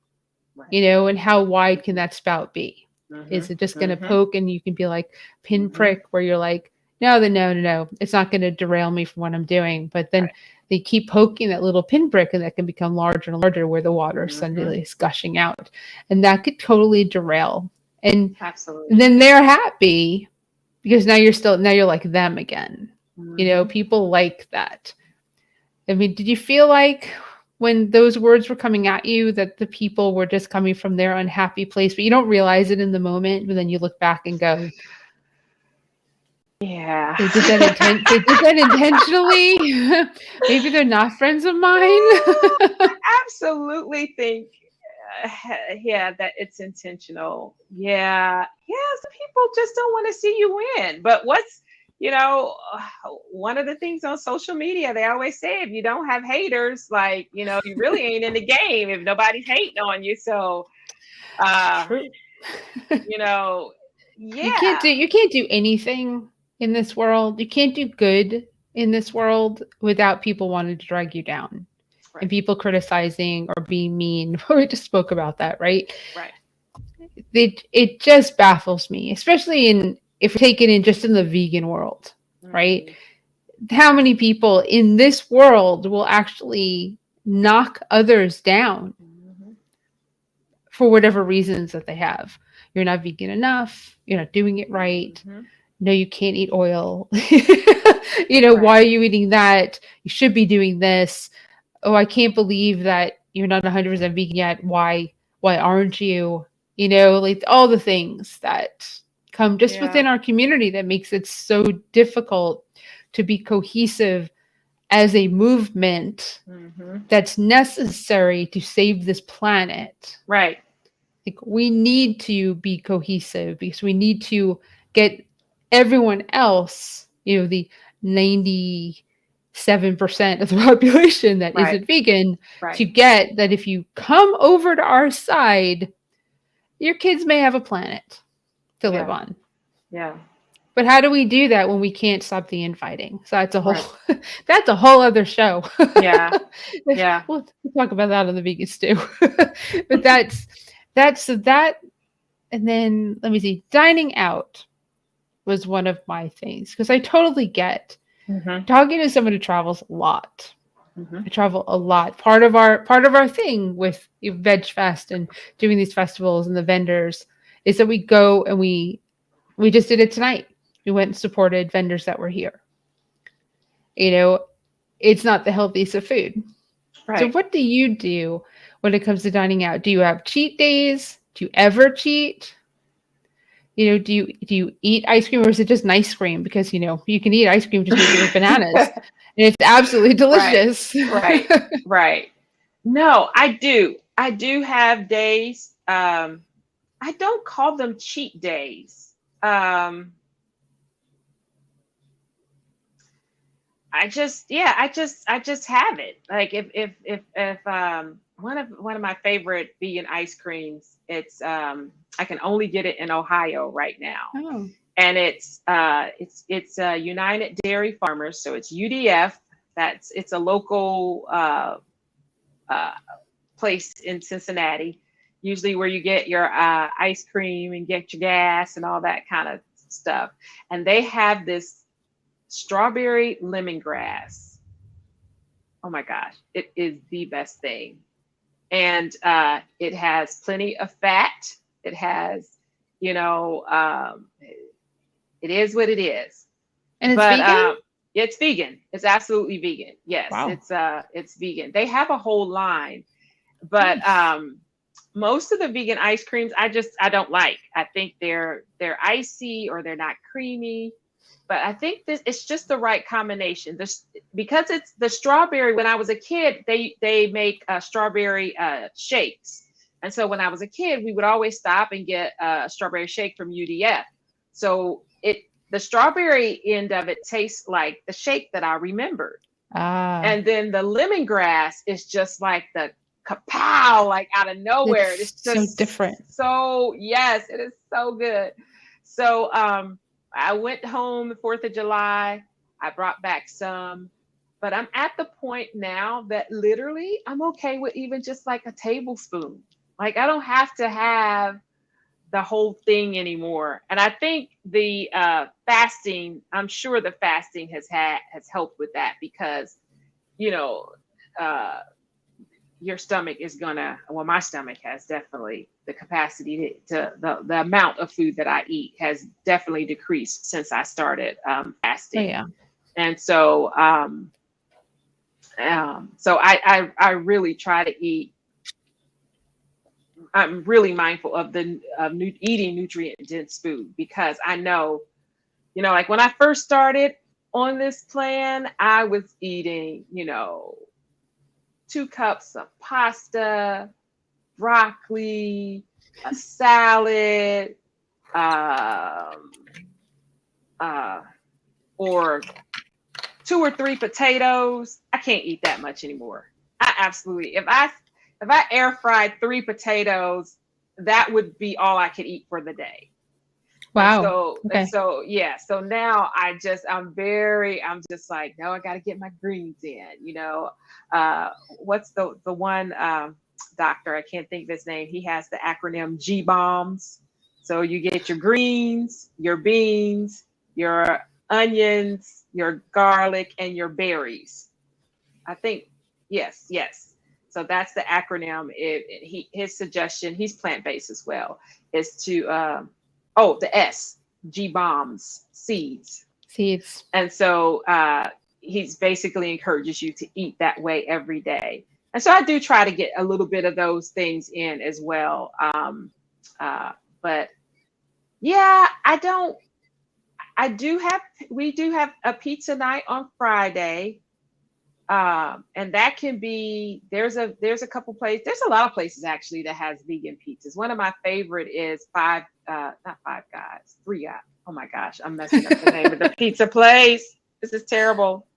and how wide can that spout be? Mm-hmm. Is it just going to poke and you can be like pinprick where you're like, no, it's not going to derail me from what I'm doing. But then they keep poking that little pinprick, and that can become larger and larger where the water suddenly is gushing out. And that could totally derail. And then they're happy because now you're like them again. Mm-hmm. People like that. I mean, did you feel like when those words were coming at you that the people were just coming from their unhappy place, but you don't realize it in the moment, but then you look back and go, yeah, they did that intentionally. Maybe they're not friends of mine. I absolutely think that it's intentional. Some people just don't want to see you win. But what's one of the things on social media, they always say, if you don't have haters, like, you really ain't in the game if nobody's hating on you. So, True. You can't do anything in this world. You can't do good in this world without people wanting to drag you down and people criticizing or being mean. We just spoke about that, right? Right. It just baffles me, especially if we take it in just in the vegan world, right? How many people in this world will actually knock others down for whatever reasons that they have? You're not vegan enough. You're not doing it right. No, you can't eat oil. Why are you eating that? You should be doing this. Oh, I can't believe that you're not 100% vegan yet. Why aren't you? Like all the things that come just within our community that makes it so difficult to be cohesive as a movement that's necessary to save this planet. Right. Like, we need to be cohesive because we need to get everyone else, the 97% of the population that isn't vegan, to get that if you come over to our side, your kids may have a planet. to live Yeah. on. Yeah. But how do we do that when we can't stop the infighting? So that's a whole Right. that's a whole other show. Yeah. Yeah. We'll talk about that on the vegan stew. But that's so that and then let me see. Dining out was one of my things because I totally get Mm-hmm. talking to someone who travels a lot. Mm-hmm. I travel a lot. Part of our thing with Veg Fest and doing these festivals and the vendors is that we go and we just did it tonight. We went and supported vendors that were here. You know, it's not the healthiest of food. So Right. what do you do when it comes to dining out? Do you have cheat days? Do you ever cheat? Do you eat ice cream or is it just ice cream? Because you can eat ice cream just make it with bananas. And it's absolutely Right. delicious. Right. Right. No, I do. I do have days. I don't call them cheat days. I just have it. Like if one of my favorite vegan ice creams, I can only get it in Ohio right now. Oh, And it's United Dairy Farmers, so it's UDF. It's a local uh, place in Cincinnati, usually where you get your ice cream and get your gas and all that kind of stuff. And they have this strawberry lemongrass. Oh my gosh, it is the best thing. And it has plenty of fat. It has, you know, it is what it is. and it's But vegan? it's vegan. It's absolutely vegan. Yes, Wow. it's vegan. They have a whole line, but Nice. most of the vegan ice creams I don't like. I think they're icy or they're not creamy. But I think this it's just the right combination. This because it's the strawberry. When I was a kid, they make strawberry shakes, and so when I was a kid, we would always stop and get a strawberry shake from UDF. So the strawberry end of it tastes like the shake that I remembered, Ah, and then the lemongrass is just like the kapow, like out of nowhere. it's It's so just different. so yes, it is so good. So I went home the 4th of July. I brought back some, but I'm at the point now that literally I'm okay with even just like a tablespoon. Like I don't have to have the whole thing anymore. And I think the fasting, I'm sure the fasting has helped with that because, you know, uh, your stomach is gonna well my stomach has definitely the capacity to the amount of food that I eat has definitely decreased since I started Oh fasting. yeah. And so I really try to eat. I'm really mindful of the eating nutrient dense food because I know, like when I first started on this plan, I was eating, 2 cups of pasta, broccoli, a salad, um, uh, or 2 or 3 potatoes. I can't eat that much anymore. I absolutely, if I air fried 3 potatoes, that would be all I could eat for the day. And Wow. so, and Okay. so, yeah. So now I'm just like, no, I got to get my greens in. What's the one doctor? I can't think of his name. He has the acronym G bombs. So you get your greens, your beans, your onions, your garlic, and your berries. I think yes, yes. So that's the acronym. His suggestion. He's plant based as well. Is to the S G bombs seeds, Seeds. and so he's basically encourages you to eat that way every day. And so I do try to get a little bit of those things in as well. But yeah, I don't. I do have. We do have a pizza night on Friday. And that can be there's a couple places, there's a lot of places actually that has vegan pizzas. One of my favorite is not Five Guys, Three Guys. Oh my gosh, I'm messing up the name of the pizza place. This is terrible.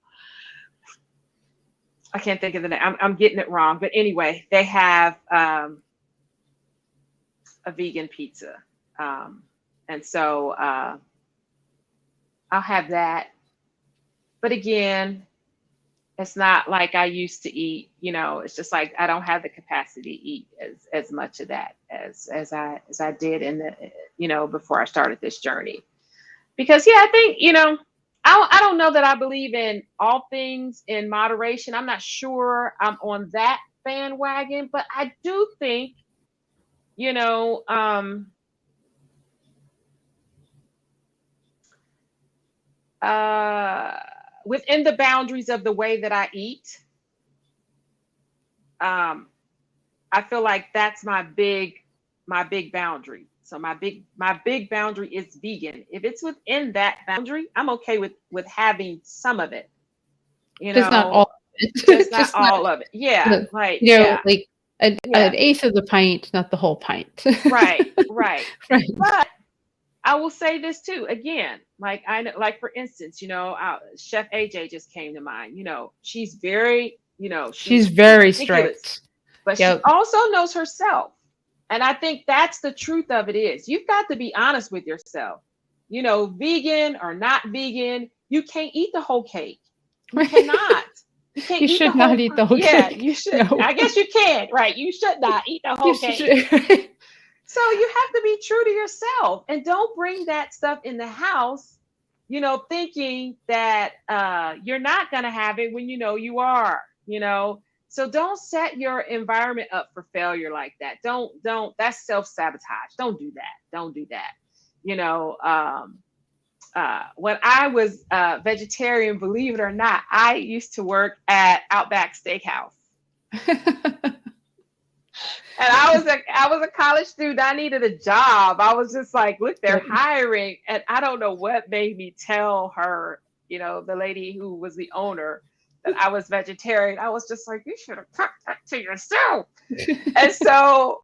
I can't think of the name. I'm getting it wrong, but anyway, they have a vegan pizza. Um, And so I'll have that. But again, it's not like I used to eat, it's just like I don't have the capacity to eat as much of that as I did in the, before I started this journey. Because yeah, I think, I don't know that I believe in all things in moderation. I'm not sure I'm on that bandwagon, but I do think, you know, uh, within the boundaries of the way that I eat, um, I feel like that's my big boundary. So my big boundary is vegan. If it's within that boundary, I'm okay with having some of it. You Just not all know, of it. just not Just not all of it. Yeah, the like yeah, like an yeah, eighth of the pint, not the whole pint. right, right. Right. But I will say this too. Again, like I know, like for instance, Chef AJ just came to mind. She's very, She's she's very meticulous, strict. but she Yep. also knows herself. And I think that's the truth of it is you've got to be honest with yourself. Vegan or not vegan, you can't eat the whole cake. You cannot. You can't You eat the should whole not eat pie. the whole Yeah, cake. you should. No. I guess you can, right? You should not eat the You whole cake. should. So you have to be true to yourself and don't bring that stuff in the house, thinking that you're not going to have it when you know you are, So don't set your environment up for failure like that. Don't, that's self sabotage. Don't do that. Don't do that. You know, when I was vegetarian, believe it or not, I used to work at Outback Steakhouse. And I was a college student. I needed a job. I was just like, look, they're hiring. And I don't know what made me tell her, the lady who was the owner, that I was vegetarian. I was just like, you should have kept that to yourself. And so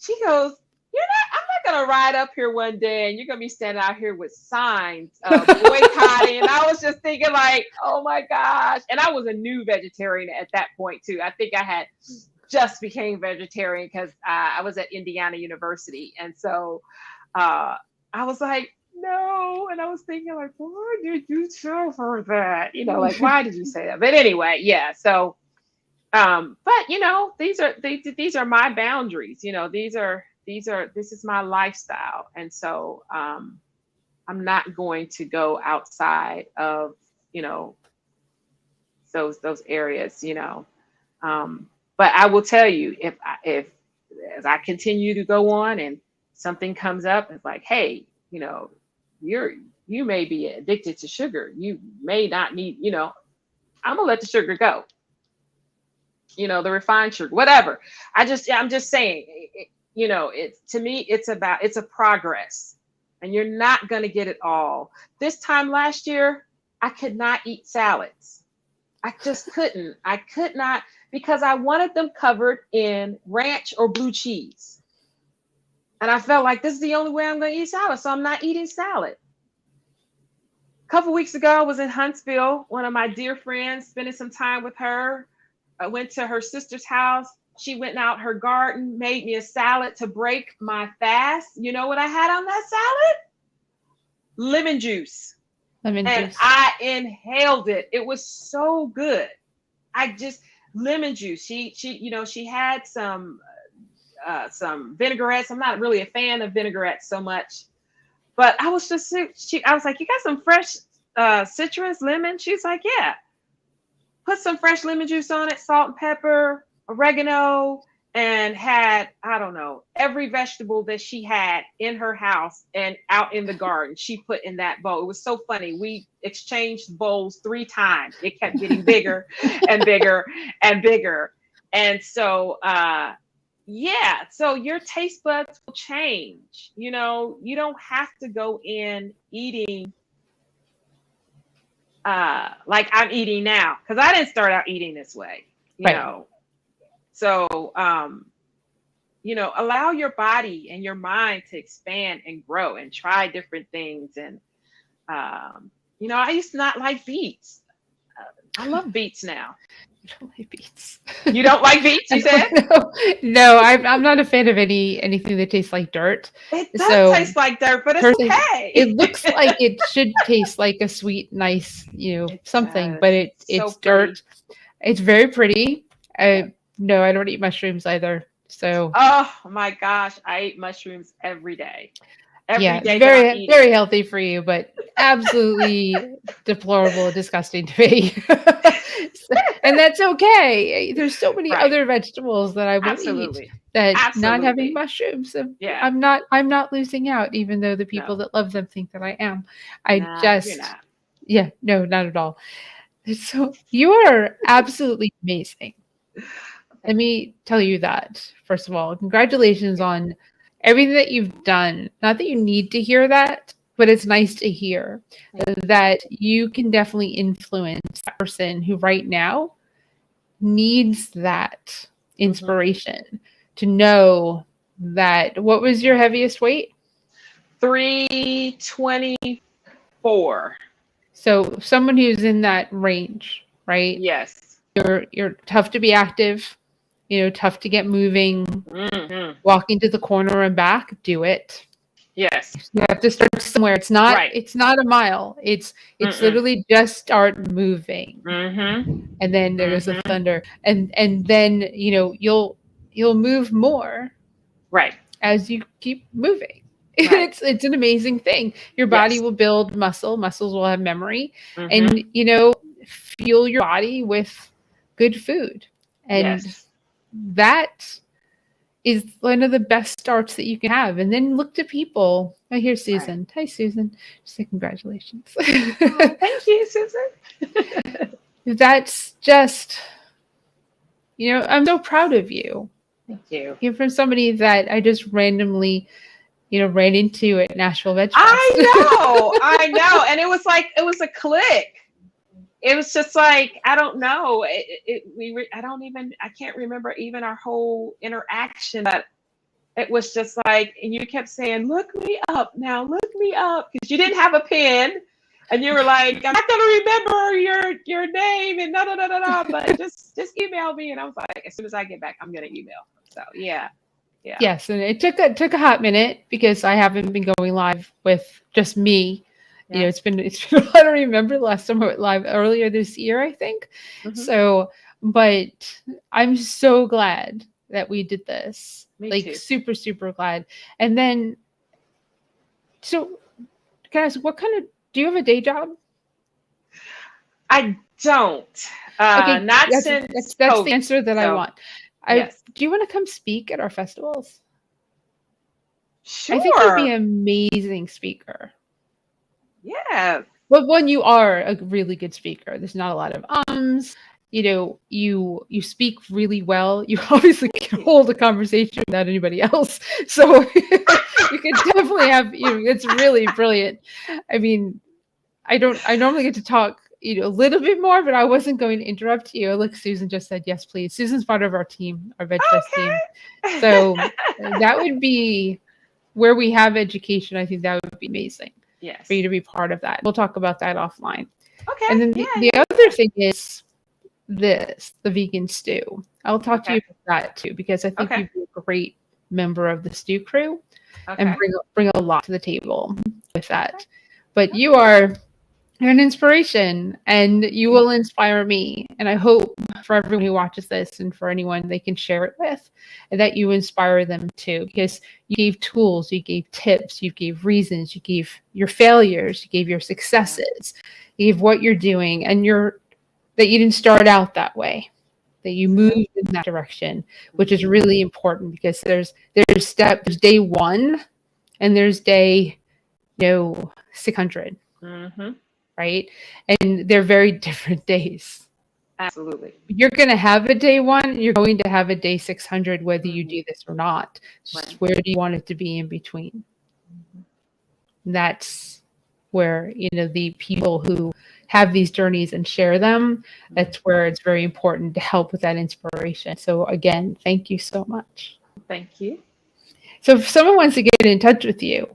she goes, I'm not going to ride up here one day and you're going to be standing out here with signs of boycotting. And I was just thinking like, oh my gosh. And I was a new vegetarian at that point too. I think I had just became vegetarian because I was at Indiana University. And so I was like, no. And I was thinking like, why did you tell her that? Like, why did you say that? But anyway, yeah. So, but these are my boundaries. This is my lifestyle. And so I'm not going to go outside of, those areas, but I will tell you, if as I continue to go on and something comes up, it's like, hey, you may be addicted to sugar. You may not need, I'm gonna let the sugar go. The refined sugar, whatever. I'm just saying, it's to me, it's a progress, and you're not gonna get it all. This time last year, I could not eat salads. I just couldn't. I could not because I wanted them covered in ranch or blue cheese. And I felt like this is the only way I'm going to eat salad. So I'm not eating salad. A couple weeks ago, I was in Huntsville, one of my dear friends, spending some time with her. I went to her sister's house. She went out her garden, made me a salad to break my fast. You know what I had on that salad? Lemon juice. Lemon And juice. I inhaled it. It was so good. Lemon juice. She had some vinaigrettes. I'm not really a fan of vinaigrettes so much, but I was just I was like, you got some fresh citrus lemon? She's like, yeah. Put some fresh lemon juice on it, salt and pepper, oregano, and had, I don't know, every vegetable that she had in her house and out in the garden, she put in that bowl. It was so funny. We exchanged bowls 3 times. It kept getting bigger and bigger and bigger. And so, yeah, so your taste buds will change. You don't have to go in eating like I'm eating now, because I didn't start out eating this way, Right. So, allow your body and your mind to expand and grow and try different things. And, I used to not like beets. I love beets now. I don't like beets. You don't like beets, you said? No, I'm not a fan of anything that tastes like dirt. It does So taste like dirt, but it's personally, okay. it looks like it should taste like a sweet, nice, It something, does. but So it's pretty. dirt. It's very pretty. Yep. No, I don't eat mushrooms either. So Oh my gosh, I eat mushrooms every day. Every yeah, day that I'm very, eating. very healthy for you, but absolutely deplorable and disgusting to me. And that's okay. There's so many Right. other vegetables that I will eat Absolutely. that not having Absolutely. mushrooms, Yeah. I'm not losing out, even though the people No. that love them think that I am. I Nah, you're just, not. yeah, no, not at all. So you are absolutely amazing. Let me tell you that, first of all. Congratulations on everything that you've done. Not that you need to hear that, but it's nice to hear that you can definitely influence that person who right now needs that inspiration to know that. What was your heaviest weight? 324. So someone who's in that range, right? Yes. You're tough to be active, tough to get moving, Mm-hmm. walking to the corner and back, do it. Yes. You have to start somewhere. It's not Right. it's not a mile. It's literally just start moving. Mm-hmm. And then there's a thunder. And then, you'll move more Right. as you keep moving. Right. It's an amazing thing. Your body Yes. will build muscle, muscles will have memory, Mm-hmm. and fuel your body with good food. And Yes. that is one of the best starts that you can have. And then look to people. Oh, here's Susan. Right. Hi, Susan. Just say congratulations. Oh, thank you, Susan. That's just, I'm so proud of you. Thank you. You're from somebody that I just randomly, ran into at Nashville Vegfest. I know. And it was a click. It was just like, I don't know. I can't remember even our whole interaction, but it was just like, and you kept saying, look me up now, look me up. Because you didn't have a pen. And you were like, I'm not going to remember your name and but just email me. And I was like, as soon as I get back, I'm going to email. So yeah. Yeah. Yes. And it took a hot minute because I haven't been going live with just me. Yeah. It's been I don't remember the last time I went live, earlier this year, I think. So, but I'm so glad that we did this. Me too. Super, super glad. And then, so guys, do you have a day job? I don't. Okay, not that's since that's COVID, the answer that I want. Yes. Do you want to come speak at our festivals? Sure. I think you'd be an amazing speaker. Yeah. But one, you are a really good speaker. There's not a lot of you speak really well. You obviously can hold a conversation without anybody else. So you can definitely have, it's really brilliant. I mean, I normally get to talk, a little bit more, but I wasn't going to interrupt you. Look, Susan just said, yes, please. Susan's part of our team, our Vegfest team. So that would be where we have education. I think that would be amazing. Yes. For you to be part of that. We'll talk about that offline. Okay. And then the other thing is the vegan stew. I'll talk to you about that too, because I think you'd be a great member of the stew crew and bring a lot to the table with that. But you're an inspiration, and you will inspire me. And I hope for everyone who watches this and for anyone they can share it with, and that you inspire them too, because you gave tools, you gave tips, you gave reasons, you gave your failures, you gave your successes, you gave what you're doing, and that you didn't start out that way, that you moved in that direction, which is really important, because there's day one and there's day 600. Right? And they're very different days. Absolutely. You're going to have a day one, you're going to have a day 600, whether you do this or not. It's just where do you want it to be in between? That's where, the people who have these journeys and share them, that's where it's very important to help with that inspiration. So again, thank you so much. Thank you. So if someone wants to get in touch with you,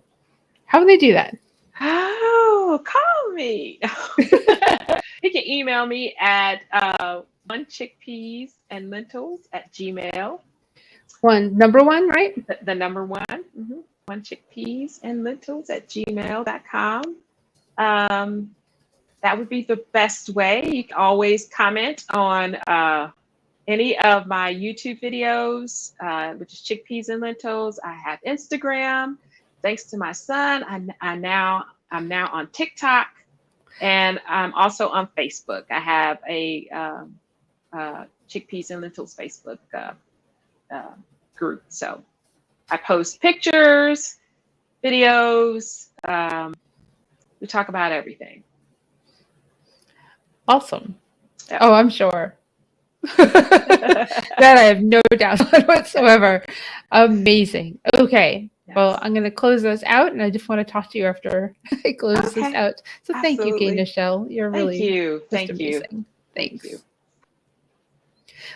how would they do that? Oh, call me. You can email me at one chickpeas and lentils at gmail. Number one, right? The number one, one chickpeas and lentils at gmail.com. Um, that would be the best way. You can always comment on any of my YouTube videos, which is chickpeas and lentils. I have Instagram. Thanks to my son, I'm now on TikTok, and I'm also on Facebook. I have a chickpeas and lentils Facebook group. So I post pictures, videos. We talk about everything. Awesome. Yeah. Oh, I'm sure. That I have no doubt whatsoever. Amazing. Okay. Yes. Well, I'm going to close this out, and I just want to talk to you after I close this out. So thank you, Kay Nichelle. You're really Thank you. amazing. Thanks. Thank you.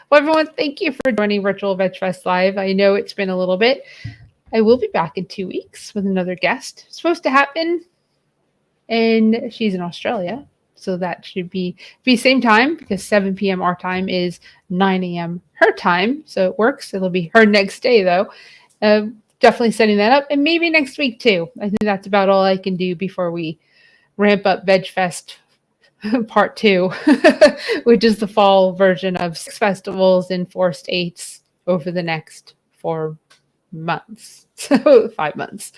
Well, everyone, thank you for joining Virtual Vegfest Live. I know it's been a little bit. I will be back in 2 weeks with another guest. It's supposed to happen, and she's in Australia. So that should be same time, because 7 p.m. our time is 9 a.m. her time. So it works. It'll be her next day, though. Definitely setting that up. And maybe next week, too. I think that's about all I can do before we ramp up VegFest Part 2, which is the fall version of 6 festivals in 4 states over the next 4 months. So 5 months.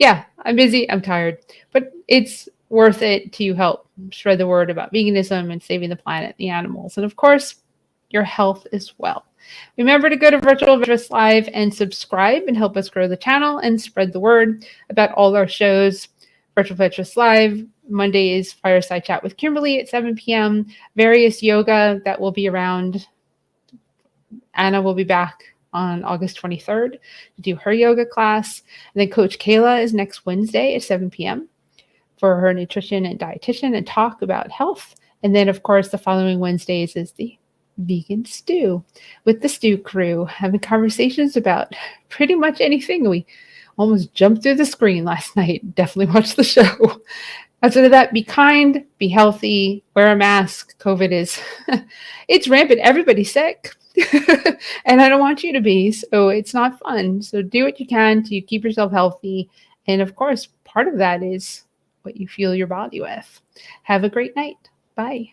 Yeah, I'm busy. I'm tired. But it's worth it to help spread the word about veganism and saving the planet, the animals, and of course, your health as well. Remember to go to Virtual Vegfest Live and subscribe and help us grow the channel and spread the word about all our shows. Virtual Vegfest Live, Mondays, Fireside Chat with Kimberly at 7 p.m. Various yoga that will be around. Anna will be back on August 23rd to do her yoga class. And then Coach Kayla is next Wednesday at 7 p.m. for her nutrition and dietitian and talk about health. And then, of course, the following Wednesdays is the vegan stew with the stew crew, having conversations about pretty much anything. We almost jumped through the screen last night. Definitely watch the show. Outside of that, be kind, be healthy, wear a mask. COVID is, it's rampant. Everybody's sick. And I don't want you to be, so it's not fun. So do what you can to keep yourself healthy. And of course, part of that is what you fuel your body with. Have a great night. Bye.